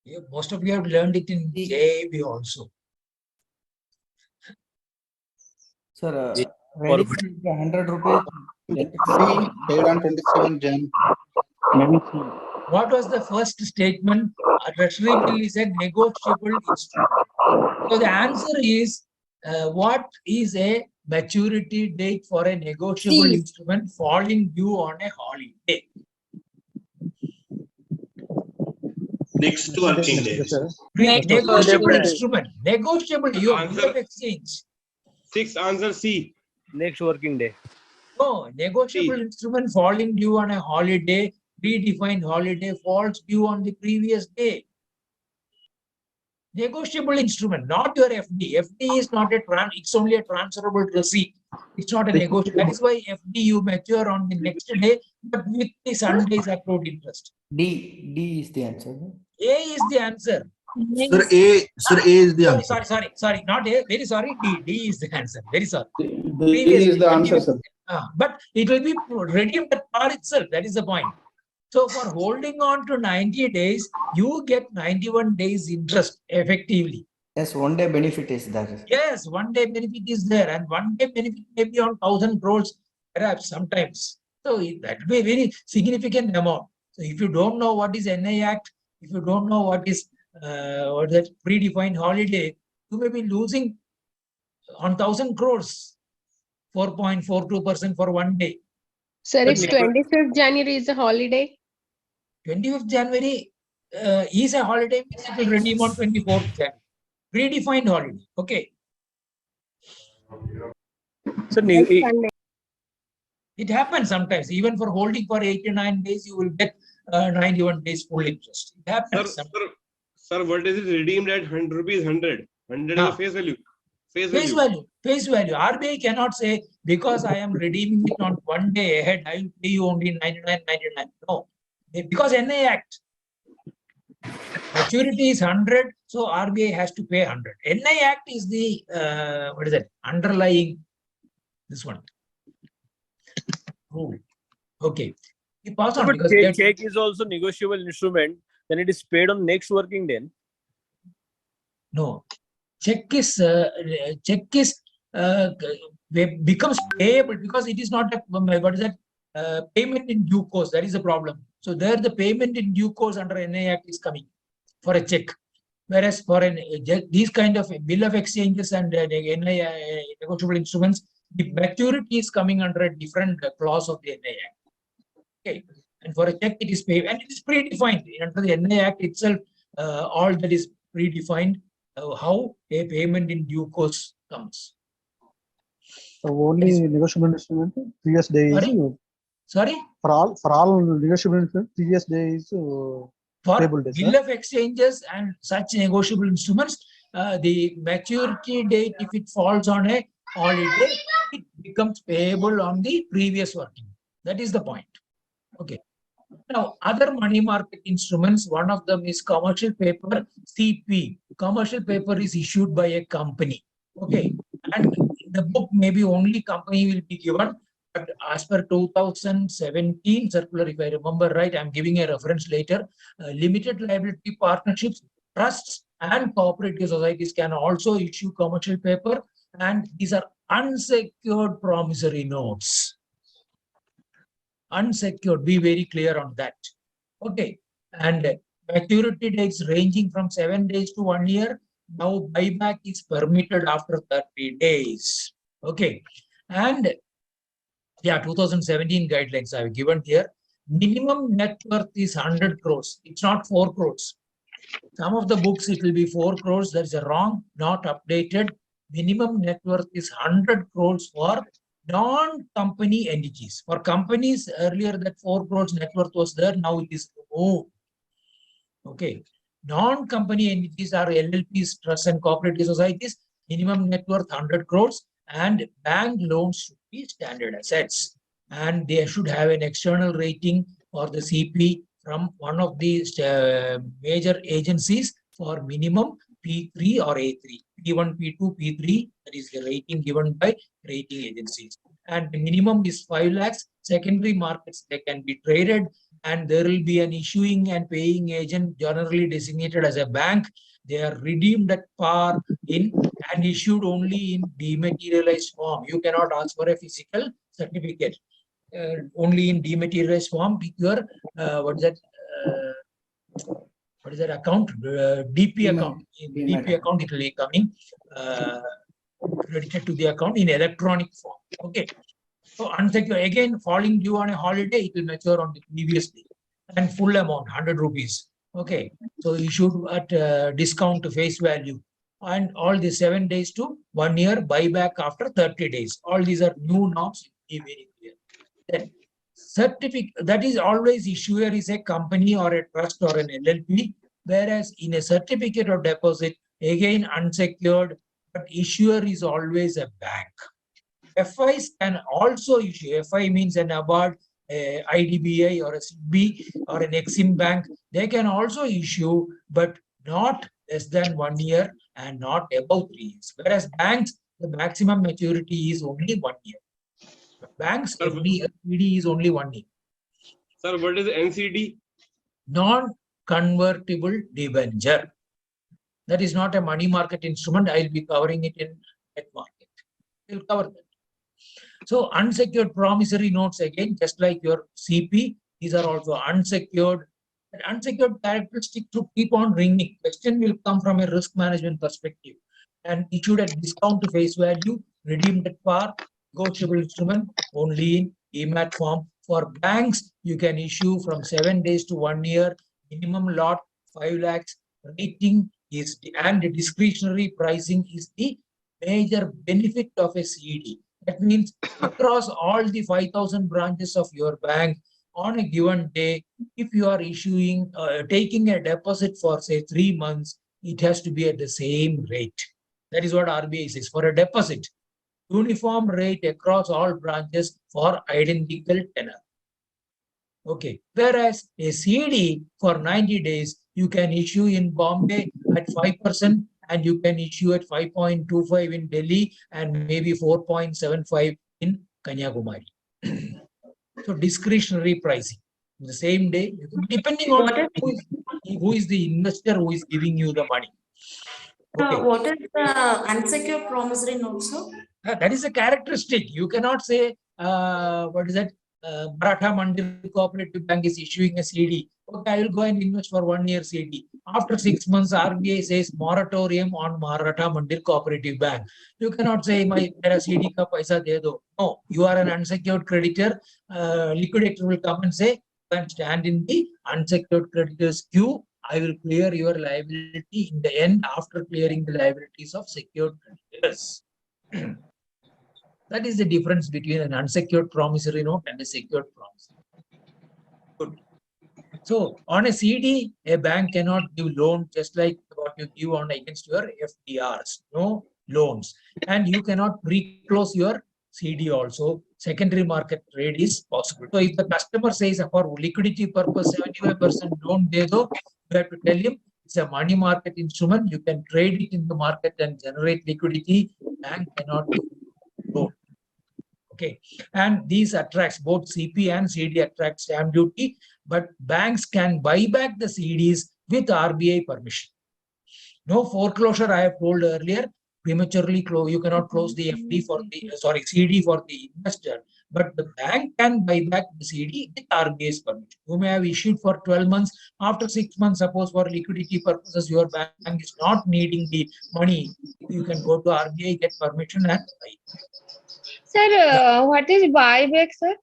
Yeah, most of you have learned it in JAB also. Sir, ready for 100 rupees. Paid on 27 Jan. What was the first statement? A treasury bill is a negotiable instrument. So the answer is, what is a maturity date for a negotiable instrument falling due on a holiday? Next working days. Negotiable instrument. Negotiable. You have Answer. exchange. 6, answer C. Next working day. No, negotiable instrument falling due on a holiday, predefined holiday falls due on the previous day. Negotiable instrument, not your FD. FD is not a it's only a transferable receipt. It's not a negotiable. That is why FD you mature on the next day, but with the Sunday's accrued interest. D is the answer. A is the answer. Sir, A is the answer. Sorry, not A. Very sorry. D is the answer. Very sorry. D is the answer, sir. But it will be redeemed at par itself. That is the point. So for holding on to 90 days, you get 91 days interest effectively. Yes, 1 day benefit is there. Yes, 1 day benefit is there, and 1 day benefit may be on 1,000 crores, perhaps sometimes. So that will be a very significant amount. So if you don't know what is NI Act, if you don't know what is that predefined holiday, you may be losing on 1,000 crores, 4.42% for 1 day. Sir, if 25th January is a holiday. 25th January is a holiday, means it will redeem on 24th January. Predefined holiday. Okay. So it happens sometimes. Even for holding for 89 days, you will get 91 days full interest. It happens. Sir, what is it redeemed at 100 rupees? 100. 100 is the face value. Face value. RBI cannot say, because I am redeeming it on 1 day ahead, I will pay you only 99.99. No, because NI Act. Maturity is 100, so RBI has to pay 100. NI Act is the, what is that, underlying this one. Rule. Okay. You pass on. But check is also negotiable instrument, then it is paid on next working day. No. Check is becomes payable because it is not a, what is that, payment in due course. That is the problem. So there the payment in due course under NI Act is coming for a check. Whereas for these kind of bill of exchanges and negotiable instruments, the maturity is coming under a different clause of the NI Act. Okay. And for a check, it is paid, and it is predefined under the NI Act itself. All that is predefined. How a payment in due course comes. So only negotiable instrument, previous day is. Sorry? For all negotiable instrument, previous day is for payable days. bill of exchanges and such negotiable instruments, the maturity date, if it falls on a holiday, it becomes payable on the previous working. That is the point. Okay. Now, other money market instruments, one of them is commercial paper, CP. Commercial paper is issued by a company. Okay. And in the book, maybe only company will be given. But as per 2017 circular, if I remember right, I'm giving a reference later, limited liability partnerships, trusts, and cooperative societies can also issue commercial paper. And these are unsecured promissory notes. Unsecured, be very clear on that. Okay. And maturity dates ranging from 7 days to 1 year. Now buyback is permitted after 30 days. Okay. And yeah, 2017 guidelines I have given here. Minimum net worth is 100 crores. It's not 4 crores. Some of the books, it will be 4 crores. That is wrong, not updated. Minimum net worth is 100 crores for non-company entities. For companies, earlier that 4 crores net worth was there. Now it is removed. Okay. Non-company entities are LLPs, trusts and cooperative societies. Minimum net worth 100 crores. And bank loans should be standard assets. And they should have an external rating for the CP from one of the major agencies for minimum P3 or A3. P1, P2, P3, that is the rating given by rating agencies. And the minimum is 5 lakhs. Secondary markets, they can be traded, and there will be an issuing and paying agent generally designated as a bank. They are redeemed at par in and issued only in dematerialized form. You cannot ask for a physical certificate. Only in dematerialized form. Your what is that account? DP account. In DP account, it will be coming credited to the account in electronic form. Okay. So unsecured, again, falling due on a holiday, it will mature on the previous day. And full amount, 100 rupees. Okay. So issued at discount to face value. And all the 7 days to 1 year, buyback after 30 days. All these are new norms. Be very clear. Then certificate, that is always issuer is a company or a trust or an LLP, whereas in a certificate of deposit, again unsecured, but issuer is always a bank. FIs can also issue. FI means an award, IDBI or a CB or an Exim Bank. They can also issue, but not less than 1 year and not above 3 years. Whereas banks, the maximum maturity is only 1 year. Banks, FD is only 1 year. Sir, what is NCD? Non-convertible debenture. That is not a money market instrument. I will be covering it in debt market. We'll cover that. So unsecured promissory notes, again, just like your CP, these are also unsecured. An unsecured characteristic to keep on ringing. Question will come from a risk management perspective. And issued at discount to face value, redeemed at par, negotiable instrument, only in EMAT form. For banks, you can issue from 7 days to 1 year, minimum lot 5 lakhs, rating is, and discretionary pricing is the major benefit of a CD. That means across all the 5,000 branches of your bank on a given day, if you are issuing, taking a deposit for say 3 months, it has to be at the same rate. That is what RBI says for a deposit. Uniform rate across all branches for identical tenor. Okay. Whereas a CD for 90 days, you can issue in Bombay at 5%, and you can issue at 5.25 in Delhi and maybe 4.75 in Kanyakumari. So discretionary pricing. The same day, depending on who is the investor who is giving you the money. Okay. What is the unsecured promissory note, sir? That is a characteristic. You cannot say, what is that? Maratha Mandir Cooperative Bank is issuing a CD. Okay, I will go and invest for 1 year CD. After 6 months, RBI says moratorium on Maratha Mandir Cooperative Bank. You cannot say my CD ka paisa de do. No, you are an unsecured creditor. Liquidator will come and say, you can stand in the unsecured creditors queue. I will clear your liability in the end after clearing the liabilities of secured creditors. That is the difference between an unsecured promissory note and a secured promissory note. Good. So on a CD, a bank cannot give loan just like what you give on against your FDRs, no loans. And you cannot pre-close your CD also. Secondary market trade is possible. So if the customer says for liquidity purpose, 75% loan they do, you have to tell him it's a money market instrument. You can trade it in the market and generate liquidity. Bank cannot give loan. Okay, and these attracts both CP and CD attract stamp duty, but banks can buy back the CDs with RBI permission. No foreclosure, I have told earlier, prematurely close, you cannot close the FD for the, CD for the investor, but the bank can buy back the CD with RBI's permission. You may have issued for 12 months, after 6 months, suppose for liquidity purposes, your bank is not needing the money, you can go to RBI, get permission and buy. Sir, what is buyback, sir?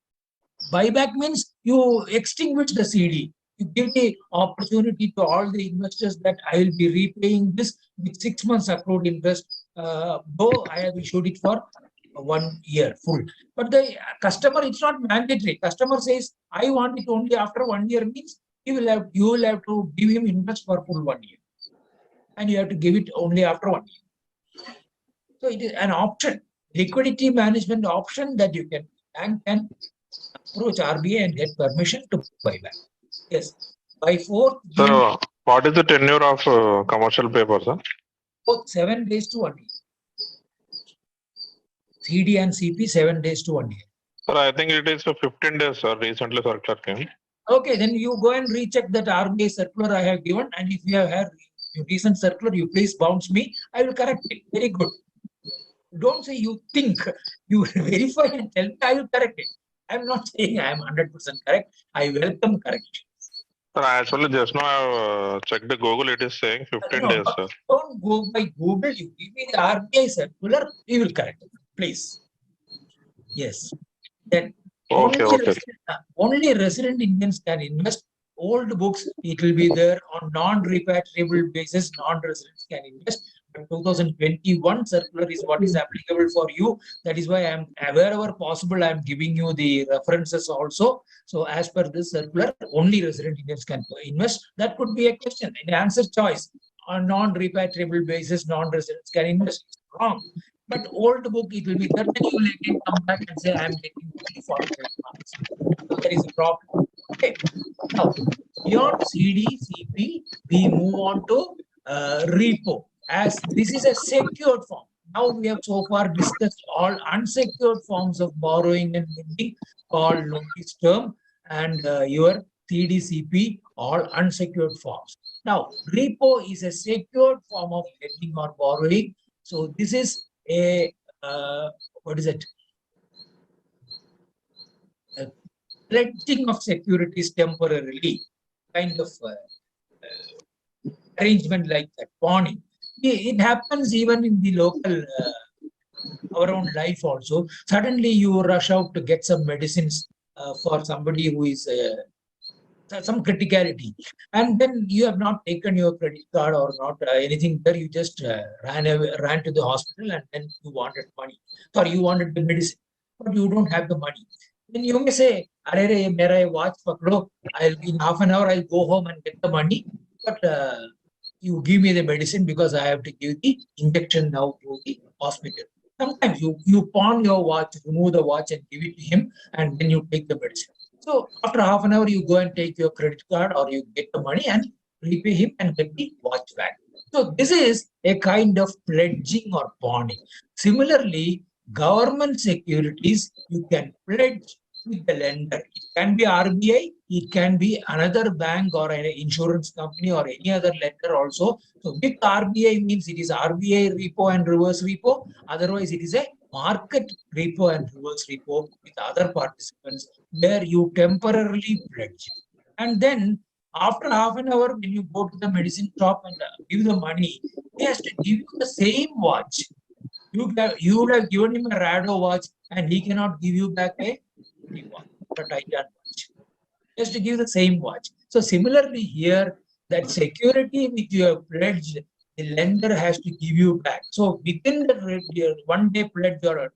Buyback means you extinguish the CD. You give the opportunity to all the investors that I will be repaying this with 6 months accrued interest, though I have issued it for 1 year full. But the customer, it's not mandatory. Customer says, I want it only after 1 year, means you will have to give him interest for full 1 year. And you have to give it only after 1 year. So it is an option, liquidity management option that you can, and can approach RBI and get permission to buy back. Yes. By 4th June. So, what is the tenure of commercial paper, sir? Both 7 days to 1 year. CD and CP 7 days to 1 year. Sir, I think it is 15 days, sir. Recently, circular came. Okay, then you go and recheck that RBI circular I have given, and if you have had recent circular, you please bounce me. I will correct it. Very good. Don't say you think. You verify and tell me. I will correct it. I am not saying I am 100% correct. I welcome correction. Sir, actually, just now I have checked the Google. It is saying 15 days, sir. Don't go by Google. You give me the RBI circular. We will correct it. Please. Yes. Then only resident Indians can invest. Old books, it will be there on non-repatriable basis. Non-residents can invest. 2021 circular is what is applicable for you. That is why I am, wherever possible, I am giving you the references also. So as per this circular, only resident Indians can invest. That could be a question. In answer choice, on non-repatriable basis, non-residents can invest. Wrong. But old book, it will be there. Then you will again come back and say, I am getting only 45 marks. So there is a problem. Okay. Now, beyond CD, CP, we move on to repo. As this is a secured form. Now we have so far discussed all unsecured forms of borrowing and lending, called notice term and your TDCP, all unsecured forms. Now, repo is a secured form of lending or borrowing. So this is a what is it? A pledging of securities temporarily, kind of arrangement like that, pawning. It happens even in the local, our own life also. Suddenly you rush out to get some medicines for somebody who is some criticality, and then you have not taken your credit card or not anything there. You just ran to the hospital, and then you wanted money. Sorry, you wanted the medicine, but you don't have the money. Then you may say, "Arey, mera watch pakdo. I'll in half an hour I'll go home and get the money." But you give me the medicine because I have to give the injection now to the hospital. Sometimes you pawn your watch, remove the watch and give it to him, and then you take the medicine. So after half an hour, you go and take your credit card or you get the money and repay him and get the watch back. So this is a kind of pledging or pawning. Similarly, government securities, you can pledge with the lender. It can be RBI, it can be another bank or an insurance company or any other lender also. So with RBI means it is RBI repo and reverse repo. Otherwise, it is a market repo and reverse repo with other participants where you temporarily pledge. And then after half an hour, when you go to the medicine shop and give the money, he has to give you the same watch. You would have given him a Rado watch and he cannot give you back a watch, a Titan watch. Just to give the same watch. So similarly here, that security which you have pledged, the lender has to give you back. So within the 1 day pledge or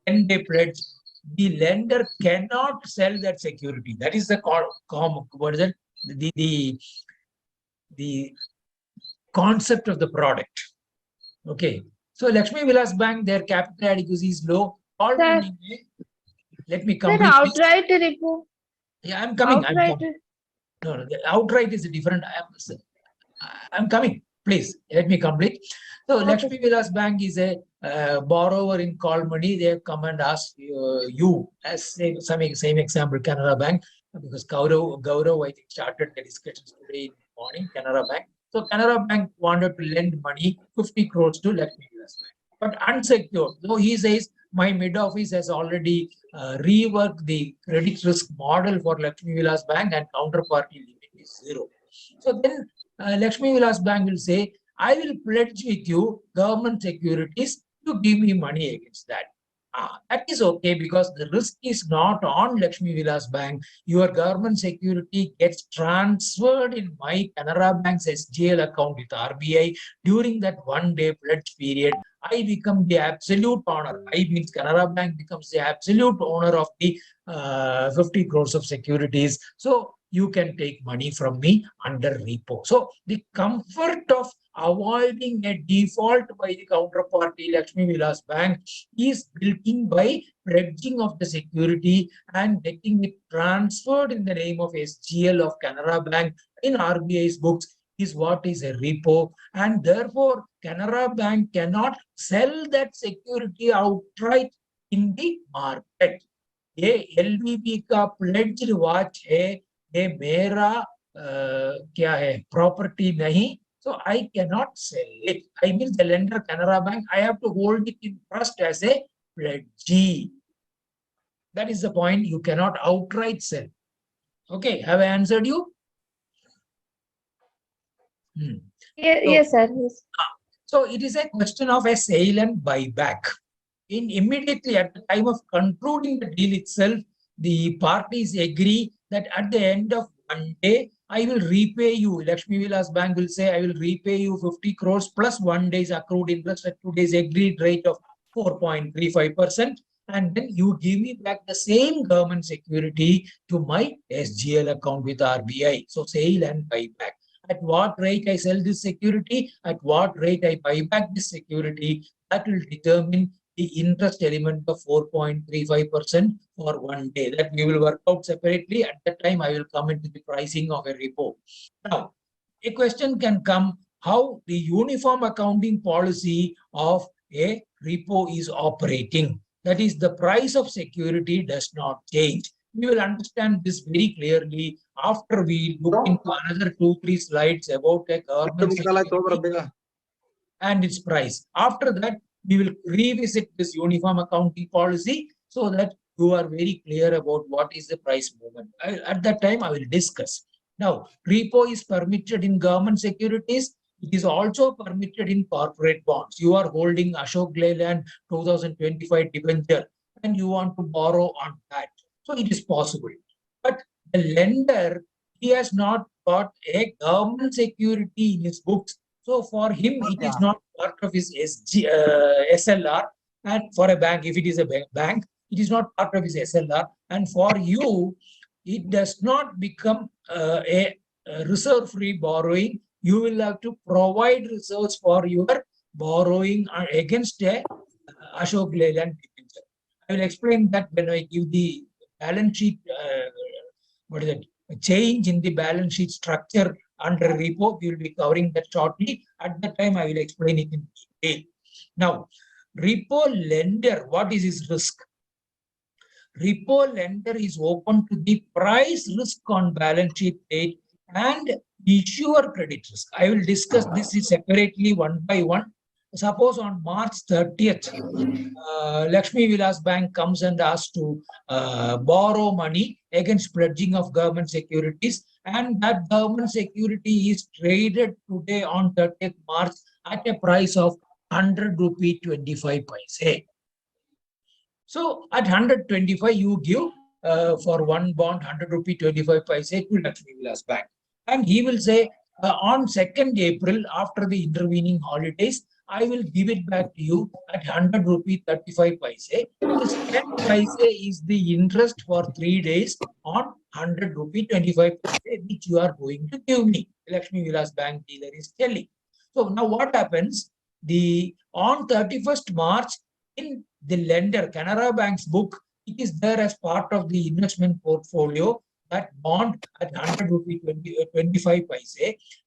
10 day pledge, the lender cannot sell that security. That is the what is it? The concept of the product. Okay. So Lakshmi Vilas Bank, their capital adequacy is low. All Sir. money, let me Sir, complete. outright repo. Yeah, I'm coming. Outright. No, the outright is a different. I'm coming. Please let me complete. So Lakshmi Vilas Bank is a borrower in call money. They have come and asked you as same example, Canara Bank, because Gaurav I think started the discussions today morning, Canara Bank. So Canara Bank wanted to lend money 50 crores to Lakshmi Vilas Bank, but unsecured. So he says my mid office has already reworked the credit risk model for Lakshmi Vilas Bank and counterparty limit is 0. So then Lakshmi Vilas Bank will say, I will pledge with you government securities to give me money against that. That is okay because the risk is not on Lakshmi Vilas Bank. Your government security gets transferred in my Canara Bank's SGL account with RBI during that 1 day pledge period. I become the absolute owner. I means Canara Bank becomes the absolute owner of the 50 crores of securities. So you can take money from me under repo. So the comfort of avoiding a default by the counterparty Lakshmi Vilas Bank is built in by pledging of the security and getting it transferred in the name of SGL of Canara Bank in RBI's books is what is a repo, and therefore Canara Bank cannot sell that security outright in the market. ये LVB का pledged watch है, ये मेरा क्या है property नहीं, so I cannot sell it. I mean the lender Canara Bank, I have to hold it in trust as a pledgee. That is the point. You cannot outright sell. Okay, have I answered you? Yes, sir. Yes. So it is a question of a sale and buyback. Immediately at the time of concluding the deal itself, the parties agree that at the end of 1 day, I will repay you. Lakshmi Vilas Bank will say, I will repay you 50 crores plus 1 day's accrued interest at today's agreed rate of 4.35%. And then you give me back the same government security to my SGL account with RBI. So sale and buyback. At what rate I sell this security, at what rate I buy back this security, that will determine the interest element of 4.35% for 1 day. That we will work out separately. At that time, I will come into the pricing of a repo. Now, a question can come how the uniform accounting policy of a repo is operating. That is, the price of security does not change. We will understand this very clearly after we look into another 2-3 slides about a government security and its price. After that, we will revisit this uniform accounting policy so that you are very clear about what is the price movement. At that time, I will discuss. Now, repo is permitted in government securities. It is also permitted in corporate bonds. You are holding Ashok Leyland 2025 debenture and you want to borrow on that. So it is possible. But the lender, he has not got a government security in his books. So for him, it is not part of his SLR. And for a bank, if it is a bank, it is not part of his SLR. And for you, it does not become a reserve-free borrowing. You will have to provide reserves for your borrowing against a Ashok Leyland debenture. I will explain that when I give the balance sheet, what is it? A change in the balance sheet structure under repo. We will be covering that shortly. At that time, I will explain it in detail. Now, repo lender, what is his risk? Repo lender is open to the price risk on balance sheet date and issuer credit risk. I will discuss this separately one by one. Suppose on March 30th, Lakshmi Vilas Bank comes and asks to borrow money against pledging of government securities, and that government security is traded today on 30th March at a price of 100 rupee 25 paise. So at 125, you give for one bond 100 rupee 25 paise to Lakshmi Vilas Bank. And he will say, on 2nd April, after the intervening holidays, I will give it back to you at 100 rupee 35 paise. This 10 paise is the interest for 3 days on 100 rupee 25 paise, which you are going to give me. Lakshmi Vilas Bank dealer is telling. So now what happens? On 31st March, in the lender, Canara Bank's book, it is there as part of the investment portfolio, that bond at 100 rupee 25 paise.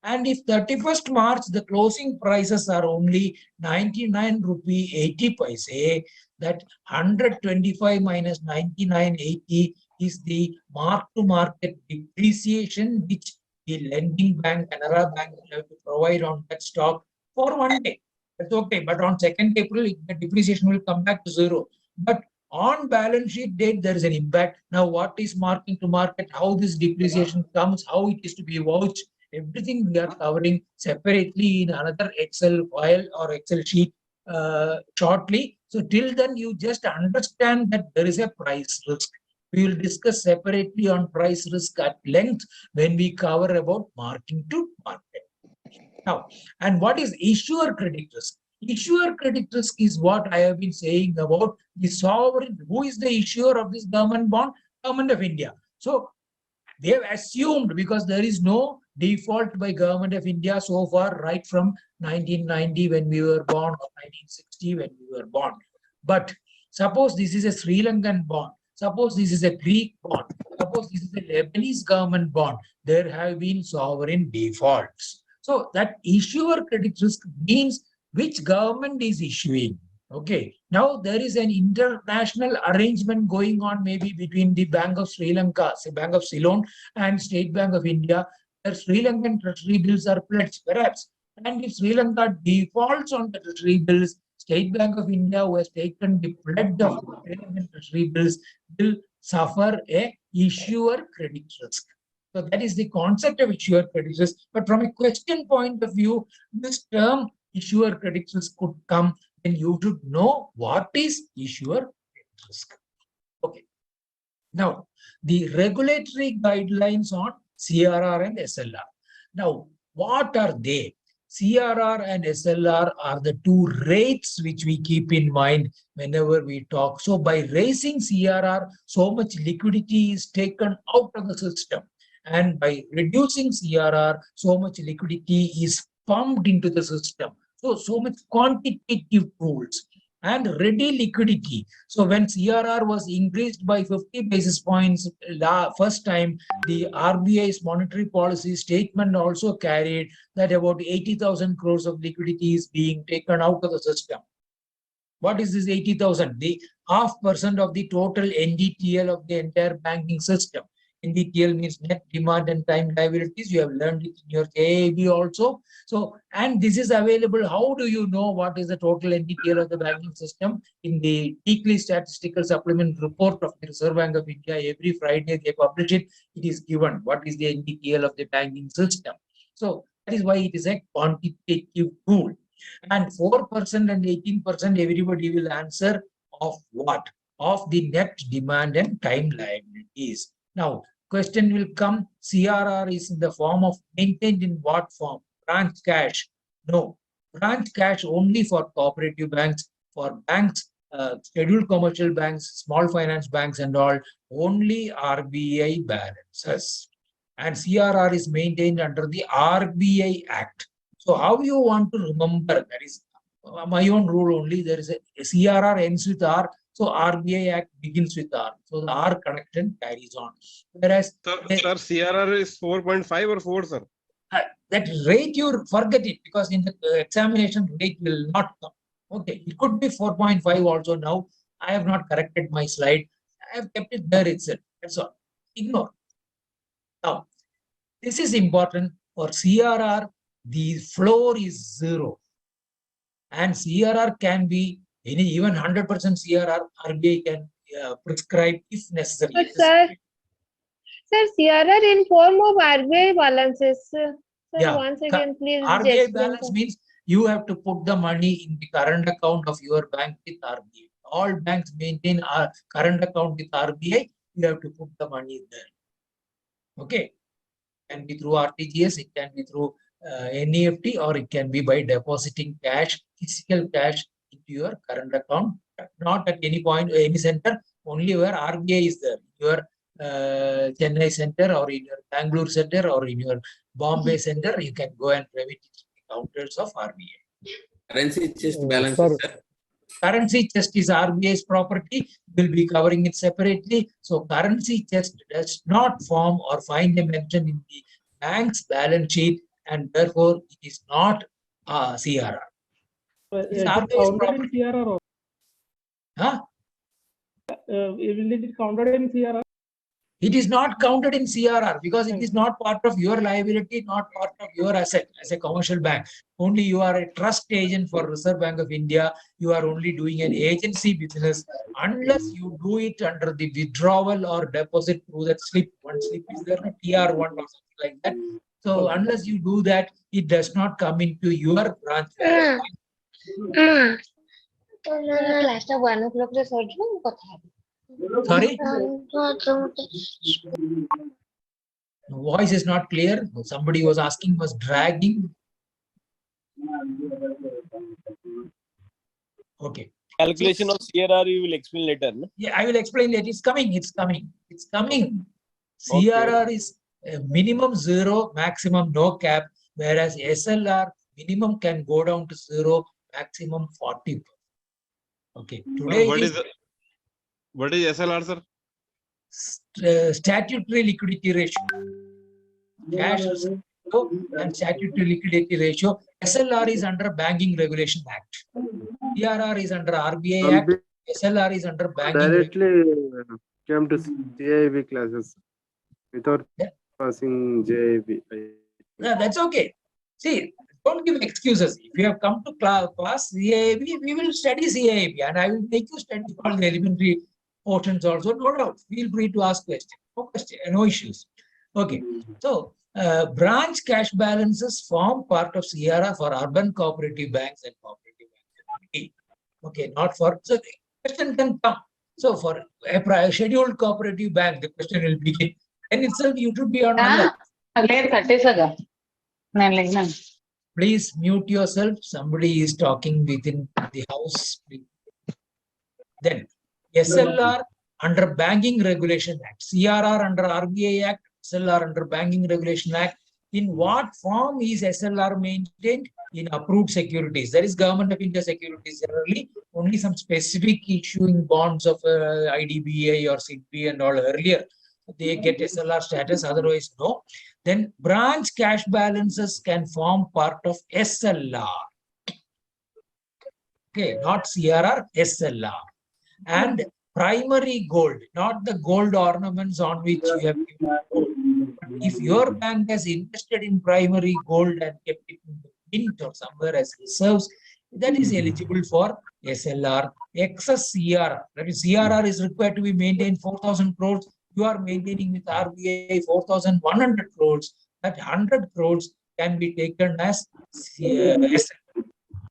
And if 31st March, the closing prices are only 99 rupee 80 paise, that 125 minus 99.80 is the mark-to-market depreciation which the lending bank, Canara Bank, will have to provide on that stock for 1 day. That's okay. But on 2nd April, the depreciation will come back to zero. But on balance sheet date, there is an impact. Now, what is marking to market, how this depreciation comes, how it is to be vouched, everything we are covering separately in another Excel file or Excel sheet shortly. So till then, you just understand that there is a price risk. We will discuss separately on price risk at length when we cover about marking to market. Now, and what is issuer credit risk? Issuer credit risk is what I have been saying about the sovereign. Who is the issuer of this government bond? Government of India. So they have assumed, because there is no default by Government of India so far, right from 1990 when we were born, or 1960 when we were born. But suppose this is a Sri Lankan bond, suppose this is a Greek bond, suppose this is a Lebanese government bond, there have been sovereign defaults. So that issuer credit risk means which government is issuing. Okay, now there is an international arrangement going on, maybe between the Bank of Sri Lanka, say Bank of Ceylon, and State Bank of India. Their Sri Lankan treasury bills are pledged, perhaps. And if Sri Lanka defaults on the treasury bills, State Bank of India, who has taken the pledge of Sri Lankan treasury bills, will suffer a issuer credit risk. So that is the concept of issuer credit risk. But from a question point of view, this term issuer credit risk could come, then you should know what is issuer credit risk. Okay. Now, the regulatory guidelines on CRR and SLR. Now, what are they? CRR and SLR are the two rates which we keep in mind whenever we talk. So by raising CRR, so much liquidity is taken out of the system. And by reducing CRR, so much liquidity is pumped into the system. So much quantitative tools and ready liquidity. So when CRR was increased by 50 basis points first time, the RBI's monetary policy statement also carried that about 80,000 crores of liquidity is being taken out of the system. What is this 80,000? The 0.5% of the total NDTL of the entire banking system. NDTL means net demand and time liabilities. You have learned it in your KAB also. So, and this is available. How do you know what is the total NDTL of the banking system? In the weekly statistical supplement report of the Reserve Bank of India, every Friday they publish it. It is given what is the NDTL of the banking system. So that is why it is a quantitative tool. And 4% and 18%, everybody will answer of what? Of the net demand and time liabilities. Now, question will come, CRR is in the form of maintained in what form? Branch cash? No. Branch cash only for cooperative banks. For banks, scheduled commercial banks, small finance banks and all, only RBI balances. And CRR is maintained under the RBI Act. So how you want to remember? That is my own rule only. There is a CRR ends with R. So RBI Act begins with R. So the R connection carries on. Whereas sir, CRR is 4.5 or 4, sir? That rate, you forget it, because in the examination rate will not come. Okay, it could be 4.5 also now. I have not corrected my slide. I have kept it there itself. That's all. Ignore. Now, this is important. For CRR, the floor is 0. And CRR can be even 100% CRR, RBI can prescribe if necessary. But sir, CRR in form of RBI balances. Sir, yeah. once again, please. RBI balance means you have to put the money in the current account of your bank with RBI. All banks maintain a current account with RBI. You have to put the money there. Okay. It can be through RTGS, it can be through NEFT, or it can be by depositing cash, physical cash into your current account, not at any point, any center, only where RBI is there. Your Chennai center, or in your Bangalore center, or in your Bombay center, you can go and remit it to the counters of RBI. Currency chest balance, sir. sir. Currency chest is RBI's property. We'll be covering it separately. So currency chest does not form or find a mention in the bank's balance sheet, and therefore it is not CRR. It is RBI's Counted in property. CRR or Huh? will it be counted in CRR? It is not counted in CRR because it is not part of your liability, not part of your asset as a commercial bank. Only you are a trust agent for Reserve Bank of India. You are only doing an agency business unless you do it under the withdrawal or deposit through that slip. One slip is there, TR1 or something like that. So unless you do that, it does not come into your branch. Sorry? Voice is not clear. Somebody was asking, was dragging. Okay. Calculation of CRR you will explain later. No? Yeah, I will explain later. It's coming. It's coming. It's coming. CRR is minimum 0, maximum no cap, whereas SLR minimum can go down to 0, maximum 40%. Okay. Today What is SLR, sir? Statutory liquidity ratio. Cash reserve ratio and statutory liquidity ratio. SLR is under Banking Regulation Act. CRR is under RBI Act. SLR is under Banking Directly came to JIB classes without passing JIB. Yeah, that's okay. See, don't give excuses. If you have come to class CIAB, we will study CIAB and I will make you study all the elementary portions also. No doubt. Feel free to ask questions. No question, no issues. Okay. So, branch cash balances form part of CRR for urban cooperative banks and cooperative banks. Okay, not for. So, the question can come. So, for a scheduled cooperative bank, the question will begin. And itself, you should be on alert. Please mute yourself. Somebody is talking within the house. Then SLR under Banking Regulation Act, CRR under RBI Act, SLR under Banking Regulation Act. In what form is SLR maintained? In approved securities. There is Government of India securities generally. Only some specific issuing bonds of IDBI or SIDBI and all earlier. They get SLR status, otherwise no. Then branch cash balances can form part of SLR. Okay, not CRR, SLR. And primary gold, not the gold ornaments on which you have given gold. But if your bank has invested in primary gold and kept it in the mint or somewhere as reserves, that is eligible for SLR. Excess CRR, that is CRR is required to be maintained 4,000 crores. You are maintaining with RBI 4,100 crores. That 100 crores can be taken as SLR.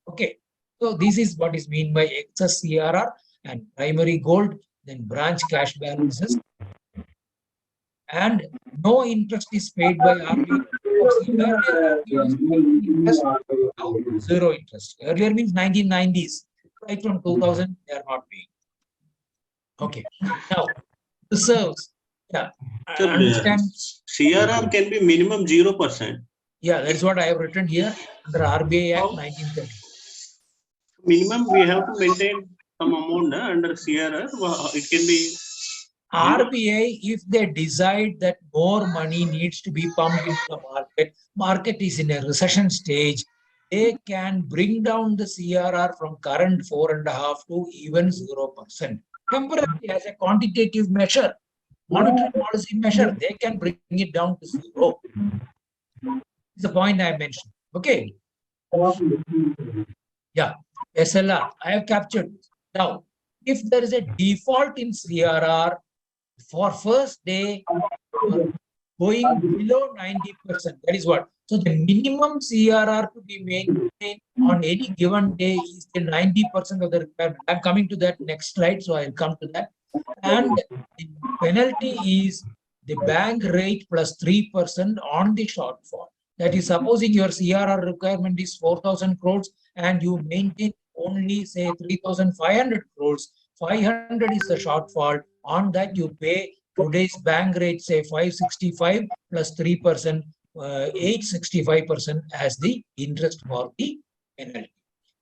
Okay. So this is what is meant by excess CRR and primary gold, then branch cash balances. And no interest is paid by RBI. Earlier interest, now 0 interest. Earlier means 1990s. Right from 2000, they are not paying. Okay. Now, reserves. Yeah. So, CRR can be minimum 0%. Yeah, that's what I have written here under RBI Act 1930. Minimum we have to maintain some amount under CRR. It can be RBI, if they decide that more money needs to be pumped into the market is in a recession stage, they can bring down the CRR from current 4.5 to even 0%. Temporarily, as a quantitative measure, monetary policy measure, they can bring it down to 0. It's the point I mentioned. Okay. Yeah. SLR, I have captured. Now, if there is a default in CRR for first day going below 90%, that is what. So the minimum CRR to be maintained on any given day is the 90% of the requirement. I'm coming to that next slide, so I'll come to that. And the penalty is the bank rate plus 3% on the shortfall. That is, supposing your CRR requirement is 4,000 crores and you maintain only say 3,500 crores, 500 is the shortfall. On that you pay today's bank rate, say 565 plus 3%, 865% as the interest for the penalty.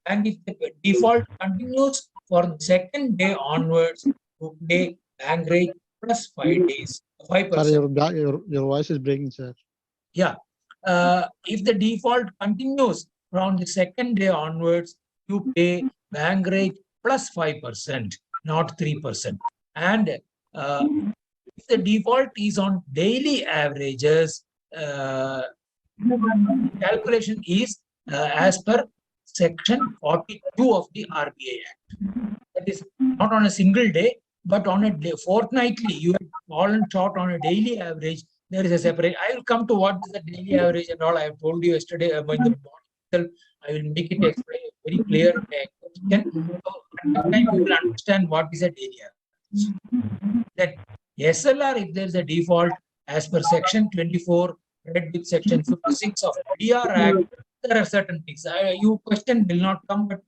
And if the default continues for the second day onwards, you pay bank rate plus 5 days, 5%. Sir, your voice is breaking, sir. Yeah. If the default continues from the second day onwards, you pay bank rate plus 5%, not 3%. And if the default is on daily averages, calculation is as per section 42 of the RBI Act. That is not on a single day, but on a day, fortnightly. You have fallen short on a daily average. There is a separate. I will come to what is the daily average and all. I have told you yesterday in the morning. I will make it very clear. So at that time you will understand what is a daily average. That SLR, if there is a default as per section 24, read with section 56 of DR Act, there are certain things. You question will not come, but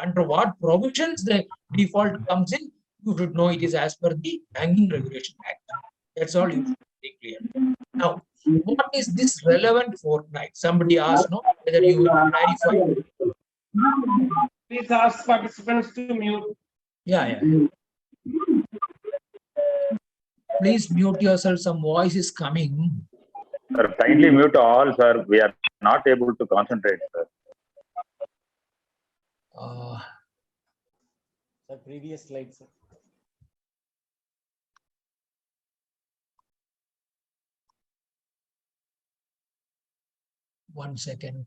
under what provisions the default comes in, you should know it is as per the Banking Regulation Act. That's all you should be clear. Now, what is this relevant fortnight? Somebody asked, no, whether you will clarify. Please ask participants to mute. Yeah. Please mute yourself. Some voice is coming. Sir, kindly mute all, sir. We are not able to concentrate, sir. The previous slide, sir. One second.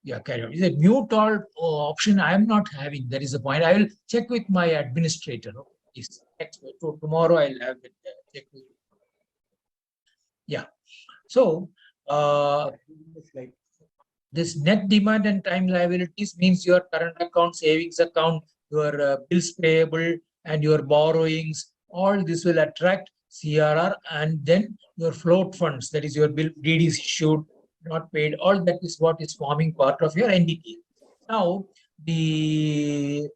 Yeah, carry on. Is a mute all option I am not having. That is the point. I will check with my administrator. Tomorrow I'll have it check with. Yeah. So this net demand and time liabilities means your current account, savings account, your bills payable and your borrowings. All this will attract CRR, and then your float funds, that is your bill DDs issued, not paid, all that is what is forming part of your NDT. Now, the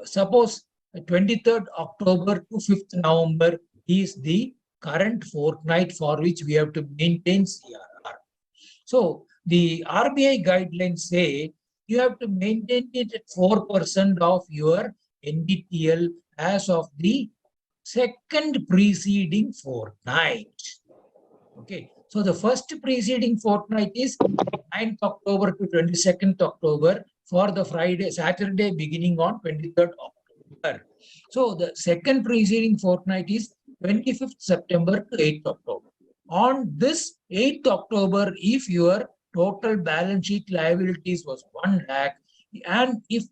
suppose 23rd October to 5th November is the current fortnight for which we have to maintain CRR. So, the RBI guidelines say you have to maintain it at 4% of your NDTL as of the second preceding fortnight. Okay, so the first preceding fortnight is 9th October to 22nd October for the Saturday beginning on 23rd October. So the second preceding fortnight is 25th September to 8th October. On this 8th October, if your total balance sheet liabilities was 1 lakh, and if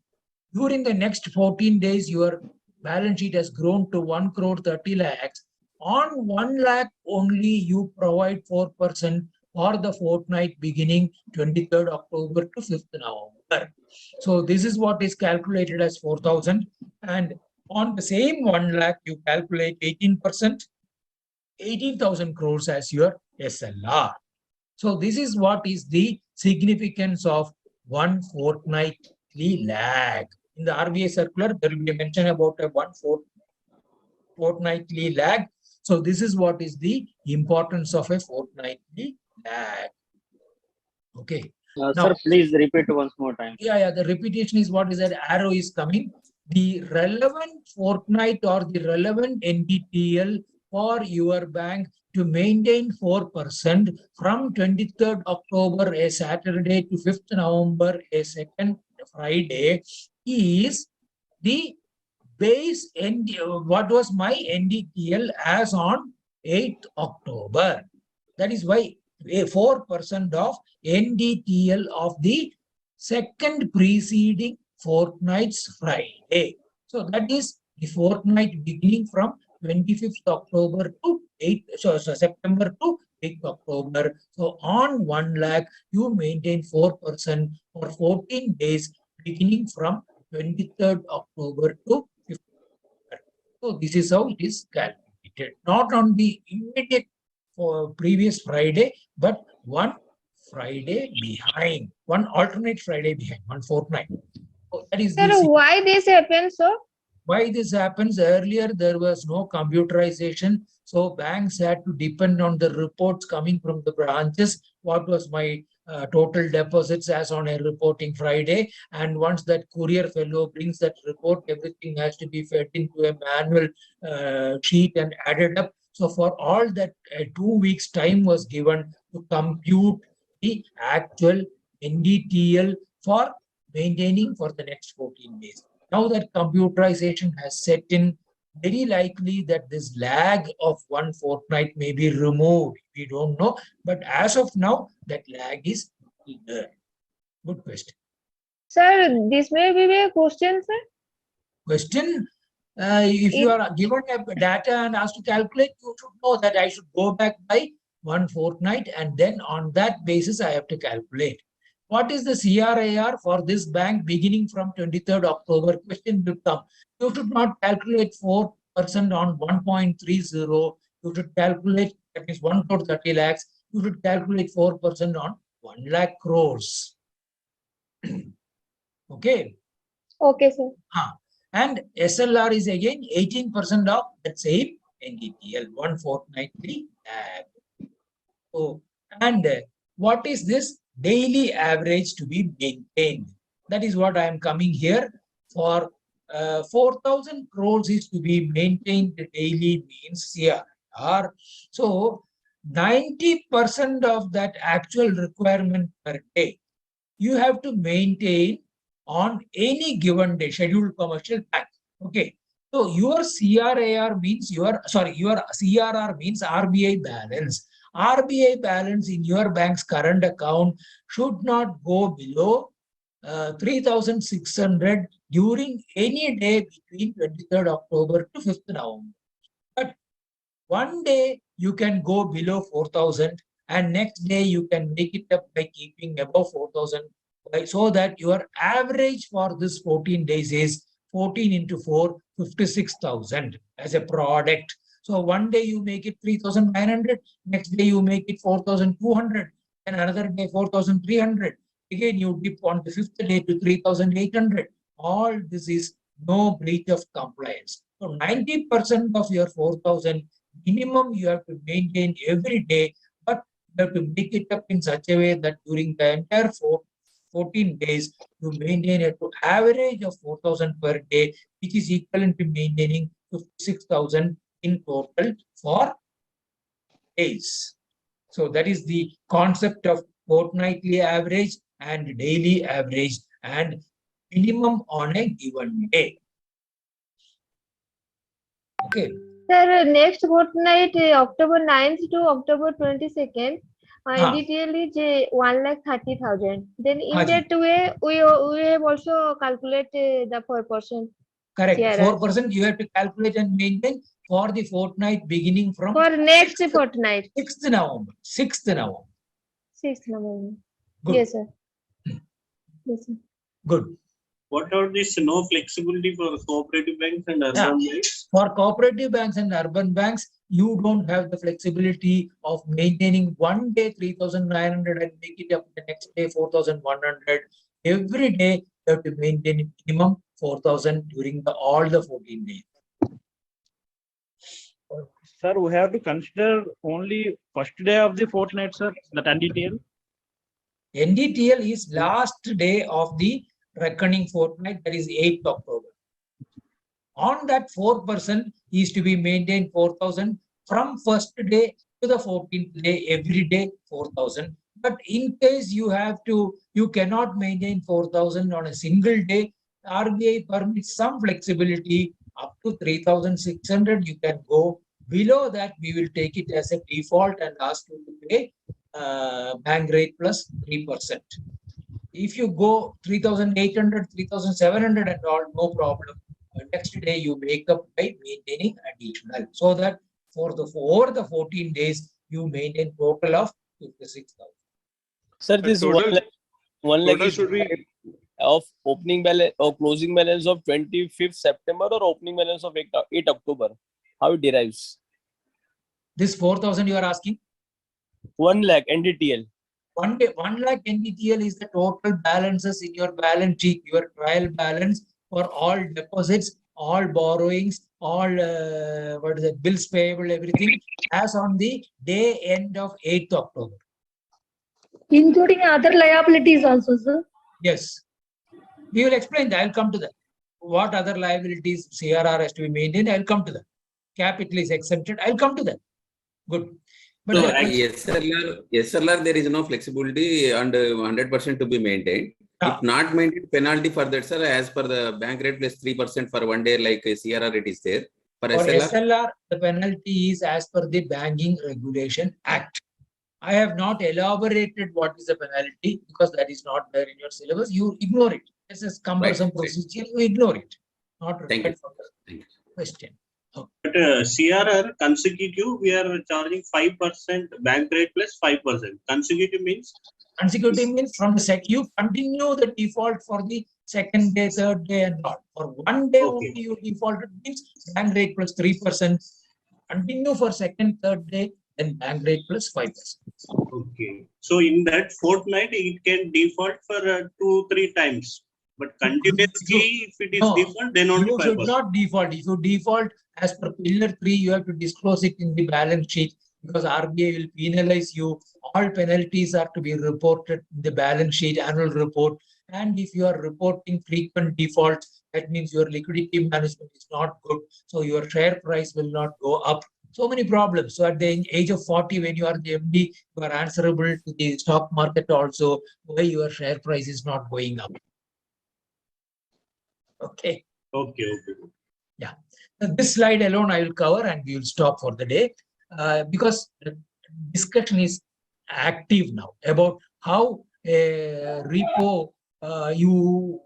during the next 14 days your balance sheet has grown to 1 crore 30 lakhs, on 1 lakh only you provide 4% for the fortnight beginning 23rd October to 5th November. So this is what is calculated as 4,000, and on the same 1 lakh you calculate 18%, 18,000 crores as your SLR. So this is what is the significance of 1 fortnightly lag. In the RBI circular, there will be a mention about a 1 fortnightly lag. So this is what is the importance of a fortnightly lag. Okay. Now, sir, please repeat once more time. Yeah. The repetition is what is that arrow is coming. The relevant fortnight or the relevant NDTL for your bank to maintain 4% from 23rd October, a Saturday, to 5th November, a second Friday, is the base what was my NDTL as on 8th October. That is why 4% of NDTL of the second preceding fortnight's Friday. So that is the fortnight beginning from 25th October to 8th, September to 8th October. So on 1 lakh, you maintain 4% for 14 days beginning from 23rd October to 5th October. So this is how it is calculated. Not on the immediate previous Friday, but 1 Friday behind, 1 alternate Friday behind, 1 fortnight. So that is Sir, why this happens, sir? Why this happens? Earlier, there was no computerization. So banks had to depend on the reports coming from the branches. What was my total deposits as on a reporting Friday? And once that courier fellow brings that report, everything has to be fed into a manual sheet and added up. So for all that, 2 weeks time was given to compute the actual NDTL for maintaining for the next 14 days. Now that computerization has set in, very likely that this lag of 1 fortnight may be removed. We don't know. But as of now, that lag is there. Good question. Sir, this may be a question, sir. Question. If you are given a data and asked to calculate, you should know that I should go back by 1 fortnight, and then on that basis, I have to calculate. What is the CRAR for this bank beginning from 23rd October? Question will come. You should not calculate 4% on 1.30. You should calculate, that is 1 crore 30 lakhs. You should calculate 4% on 1 lakh crores. Okay. Okay, sir. And SLR is again 18% of that same NDTL, 1 fortnightly lag. So, and what is this daily average to be maintained? That is what I am coming here for. 4,000 crores is to be maintained daily means CRR. So 90% of that actual requirement per day, you have to maintain on any given day, scheduled commercial bank. Okay. So your CRAR means your CRR means RBI balance. RBI balance in your bank's current account should not go below 3,600 during any day between 23rd October to 5th November. But one day you can go below 4,000 and next day you can make it up by keeping above 4,000, so that your average for this 14 days is 14 into 4, 56,000 as a product. So one day you make it 3,900, next day you make it 4,200, and another day 4,300. Again, you dip on the 5th day to 3,800. All this is no breach of compliance. So 90% of your 4,000 minimum you have to maintain every day, but you have to make it up in such a way that during the entire 14 days, you maintain a average of 4,000 per day, which is equivalent to maintaining 56,000 in total for days. So that is the concept of fortnightly average and daily average and minimum on a given day. Okay. Sir, next fortnight, October 9th to October 22nd, NDTL is 1,30,000. Then in that way, we have also calculated the 4%. Correct. CRR. 4% you have to calculate and maintain for the fortnight beginning from for next fortnight. 6th November. 6th November. 6th November. Good. Yes, sir. Yes, sir. Good. What are this no flexibility for cooperative banks and urban banks? For cooperative banks and urban banks, you don't have the flexibility of maintaining one day 3,900 and make it up the next day 4,100. Every day you have to maintain minimum 4,000 during all the 14 days. Sir, we have to consider only first day of the fortnight, sir, that NDTL? NDTL is last day of the reckoning fortnight, that is 8th October. On that 4% is to be maintained 4,000 from first day to the 14th day, every day 4,000. But in case you cannot maintain 4,000 on a single day, RBI permits some flexibility up to 3,600 you can go. Below that, we will take it as a default and ask you to pay bank rate plus 3%. If you go 3,800, 3,700 and all, no problem. Next day you make up by maintaining additional, so that for over the 14 days you maintain total of 56,000. Sir, this total, one lakh is should be of opening balance or closing balance of 25th September or opening balance of 8 October. How it derives? This 4,000 you are asking? 1 lakh NDTL. 1 lakh NDTL is the total balances in your balance sheet, your trial balance for all deposits all borrowings, all bills payable, everything as on the day end of 8th October. Including other liabilities also, sir. Yes. We will explain that. I'll come to that. What other liabilities CRR has to be maintained, I'll come to that. Capital is exempted, I'll come to that. Good. But So SLR, there is no flexibility and 100% to be maintained. If not maintained, penalty for that, sir, as per the bank rate plus 3% for 1 day, like CRR, it is there. For SLR, the penalty is as per the Banking Regulation Act. I have not elaborated what is the penalty because that is not there in your syllabus. You ignore it. This is cumbersome procedure. You ignore it. Not required for the question. Okay. But CRR consecutive, we are charging 5% bank rate plus 5%. Consecutive means? Consecutive means from the you continue the default for the second day, third day, and all. For 1 day only you defaulted means bank rate plus 3%. Continue for second, third day, then bank rate plus 5%. Okay. So in that fortnight, it can default for 2-3 times. But continuously, if it is default, then only 5%. You should not default. If you default as per Pillar 3, you have to disclose it in the balance sheet because RBI will penalize you. All penalties are to be reported in the balance sheet annual report. And if you are reporting frequent defaults, that means your liquidity management is not good. So your share price will not go up. So many problems. So at the age of 40, when you are the MD, you are answerable to the stock market also why your share price is not going up. Okay. Okay. Yeah. Now, this slide alone I will cover and we will stop for the day because the discussion is active now about how repo you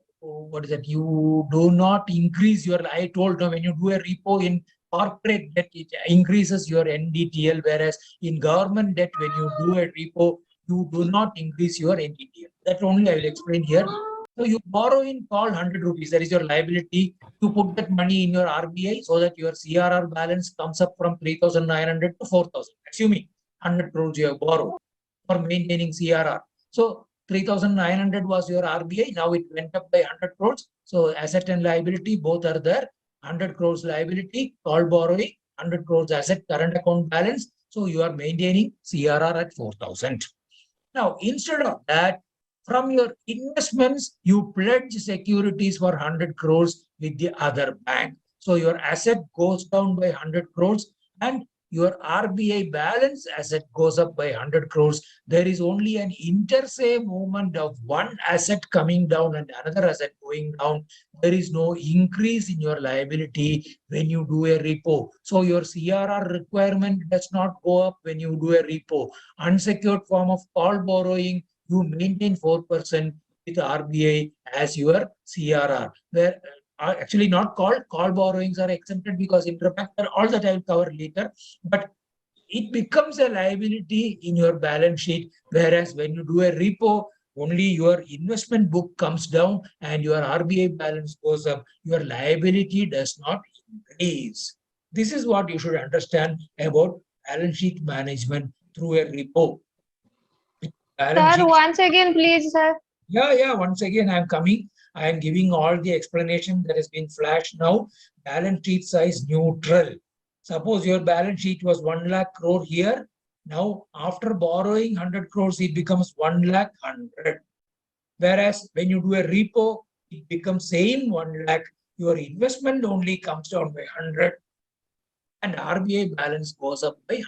do not increase your. I told you when you do a repo in corporate debt, it increases your NDTL, whereas in government debt, when you do a repo, you do not increase your NDTL. That only I will explain here. So you borrow in call 100 rupees. That is your liability. You put that money in your RBI so that your CRR balance comes up from 3,900 to 4,000. Assuming 100 crores you have borrowed for maintaining CRR. So 3,900 was your RBI. Now it went up by 100 crores. So asset and liability both are there. 100 crores liability, call borrowing, 100 crores asset, current account balance. So you are maintaining CRR at 4,000. Now, instead of that, from your investments, you pledge securities for 100 crores with the other bank. So your asset goes down by 100 crores and your RBI balance asset goes up by 100 crores. There is only an inter-se movement of one asset coming down and another asset going down. There is no increase in your liability when you do a repo. So your CRR requirement does not go up when you do a repo. Unsecured form of call borrowing, you maintain 4% with RBI as your CRR. Where actually not call borrowings are exempted because interbank, all that I will cover later. But it becomes a liability in your balance sheet. Whereas when you do a repo, only your investment book comes down and your RBI balance goes up. Your liability does not increase. This is what you should understand about balance sheet management through a repo. Sir, once again, please, sir. Yeah. Once again, I'm coming. I am giving all the explanation that has been flashed now. Balance sheet size neutral. Suppose your balance sheet was 1 lakh crore here. Now, after borrowing 100 crores, it becomes 1 lakh 100. Whereas when you do a repo, it becomes same 1 lakh. Your investment only comes down by 100 and RBI balance goes up by 100.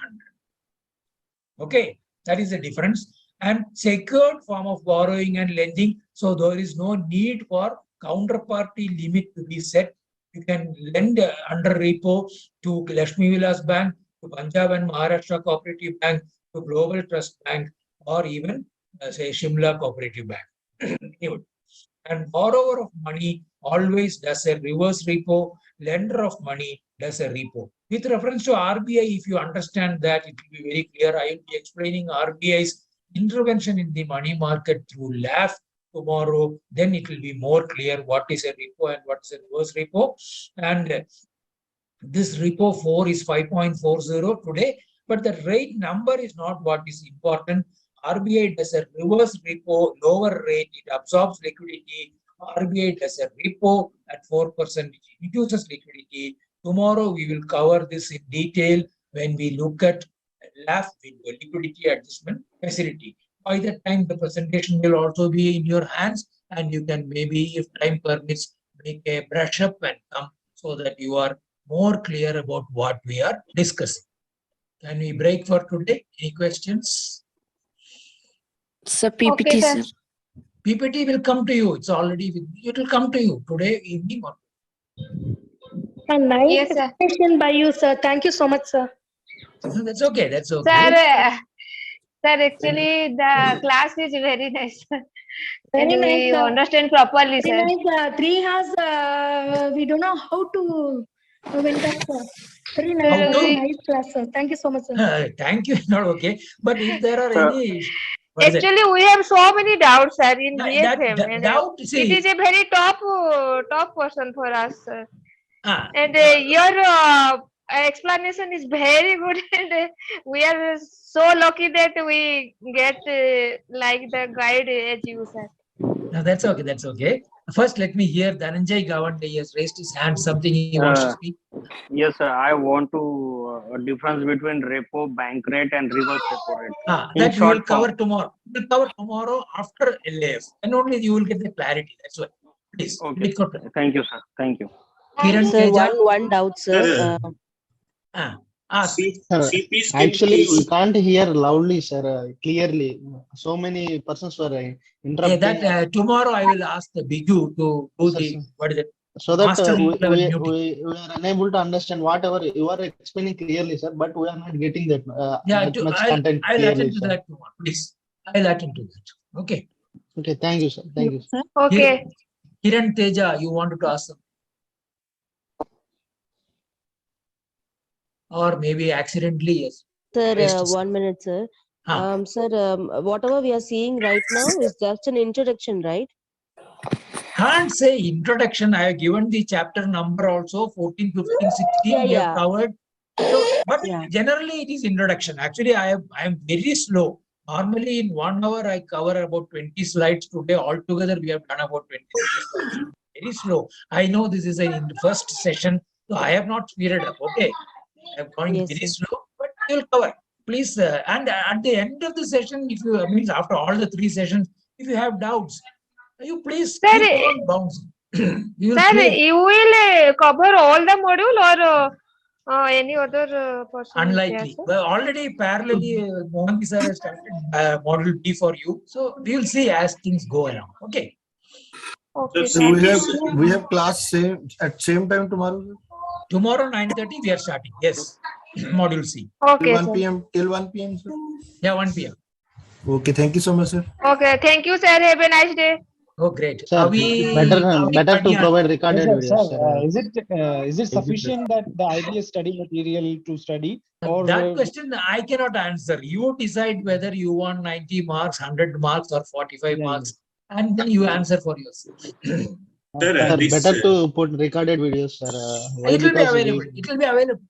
Okay, that is the difference. And secured form of borrowing and lending. So there is no need for counterparty limit to be set. You can lend under repo to Lakshmi Vilas Bank, to Punjab and Maharashtra Cooperative Bank, to Global Trust Bank, or even say Shimla Cooperative Bank. And borrower of money always does a reverse repo. Lender of money does a repo. With reference to RBI, if you understand that, it will be very clear. I will be explaining RBI's intervention in the money market through LAF tomorrow. Then it will be more clear what is a repo and what is a reverse repo. And this repo 4 is 5.40 today, but the rate number is not what is important. RBI does a reverse repo, lower rate, it absorbs liquidity RBI does a repo at 4%, which reduces liquidity. Tomorrow we will cover this in detail when we look at LAF window, liquidity adjustment facility. By the time the presentation will also be in your hands, and you can maybe, if time permits, make a brush up and come so that you are more clear about what we are discussing. Can we break for today? Any questions? Sir, PPT, Okay, sir. sir. PPT will come to you. It's already with me. It will come to you today evening or. A nice Yes, sir. explanation by you, sir. Thank you so much, sir. That's okay. That's Sir, okay. sir, actually the class is very nice. Very And nice, we sir. understand properly, Very sir. nice. 3 hours, we don't know how to went up, sir. Very nice, How to? very nice class, sir. Thank you so much, sir. Thank you. Not okay. But if there are Sir, any, what is it? Actually, we have so many doubts, sir, in That BFM, and doubt, it see. is a very top person for us, sir. Ah, And your explanation is very good, and we are so lucky that we get like the guide as you, sir. no, that's okay. That's okay. First, let me hear Dhananjay Gawande. He has raised his hand. Something he wants to speak. Yes, sir. I want to difference between repo, bank rate, and reverse repo rate. In That we will short form. cover tomorrow. We will cover tomorrow after LAF, and only you will get the clarity. That's why. Please. Okay. Thank you, sir. Thank you. Kiran Sir, Teja. one doubt, sir. Ask. Sir, actually, we can't hear loudly, sir, clearly. So many persons were interrupting. That tomorrow I will ask the Biju to do Sir, the, sir. what is it? So that Master level muting. we are unable to understand whatever you are explaining clearly, sir, but we are not getting that much content I'll clearly, attend to sir. that tomorrow. Please. I'll attend to that. Okay. Okay, thank you, sir. Thank you. Sir. Okay. Kiran Teja, you wanted to ask something? Or maybe accidentally, yes. Sir, 1 minute, sir. Sir, whatever we are seeing right now is just an introduction, right? Can't say introduction. I have given the chapter number also, 14, 15, 16. We have covered. So, but generally it is introduction. Actually, I am very slow. Normally in 1 hour, I cover about 20 slides. Today, altogether, we have done about 23 slides. Very slow. I know this is in the first session, so I have not speeded up. Okay. I am going very slow, but we will cover. Please, and at the end of the session, if you means after all the 3 sessions, if you have doubts, you please keep on bouncing. Sir, you will cover all the module or any other person? Unlikely. Well, already parallelly, Mohanty sir has started module B for you. So we will see as things go along. Okay. Okay. So we have class at same time tomorrow. Sir? Tomorrow 9:30 we are starting. Yes. Module C. Okay. 1 p.m. till 1 p.m. Sir. Yeah, 1 p.m. Okay. Thank you so much, sir. Okay. Thank you, sir. Have a nice day. Oh, great. Sir, better to provide recorded videos. Sir, is it sufficient that the IBS study material to study? Or that question I cannot answer. You decide whether you want 90 marks, 100 marks, or 45 marks, and then you answer for yourself. Sir, better to put recorded videos, sir. It will be available. It will be available.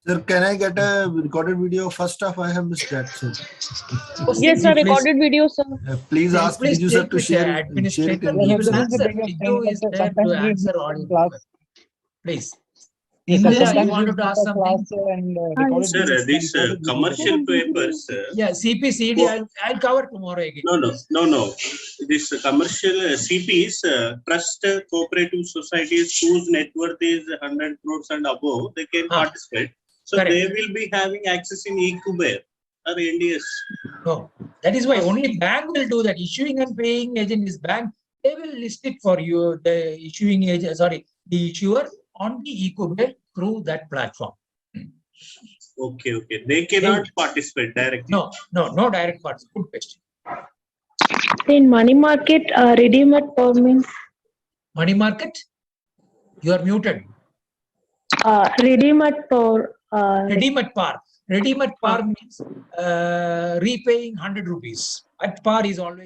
Sir, can I get a recorded video? First off, I have missed that, sir. Yes, sir. Recorded video, sir. Please ask Biju sir to share it. Administrator, he will answer. Biju is there to answer all your questions. Please. Indira, you wanted to ask something? Sir, these commercial papers. Yeah, CPCD, I'll cover tomorrow again. No. This commercial CPs, trust cooperative societies whose net worth is 100 crores and above, they can participate. So they will be having access in eCuber or NDS. No, that is why only bank will do that. Issuing and paying agent is bank. They will list it for you, the issuing agent, the issuer on the eCuber through that platform. Okay. They cannot participate directly. No direct participation. Good question. In money market, redeem at par means? Money market? You are muted. Redeem at par. Redeem at par. Redeem at par means repaying 100 rupees. At par is always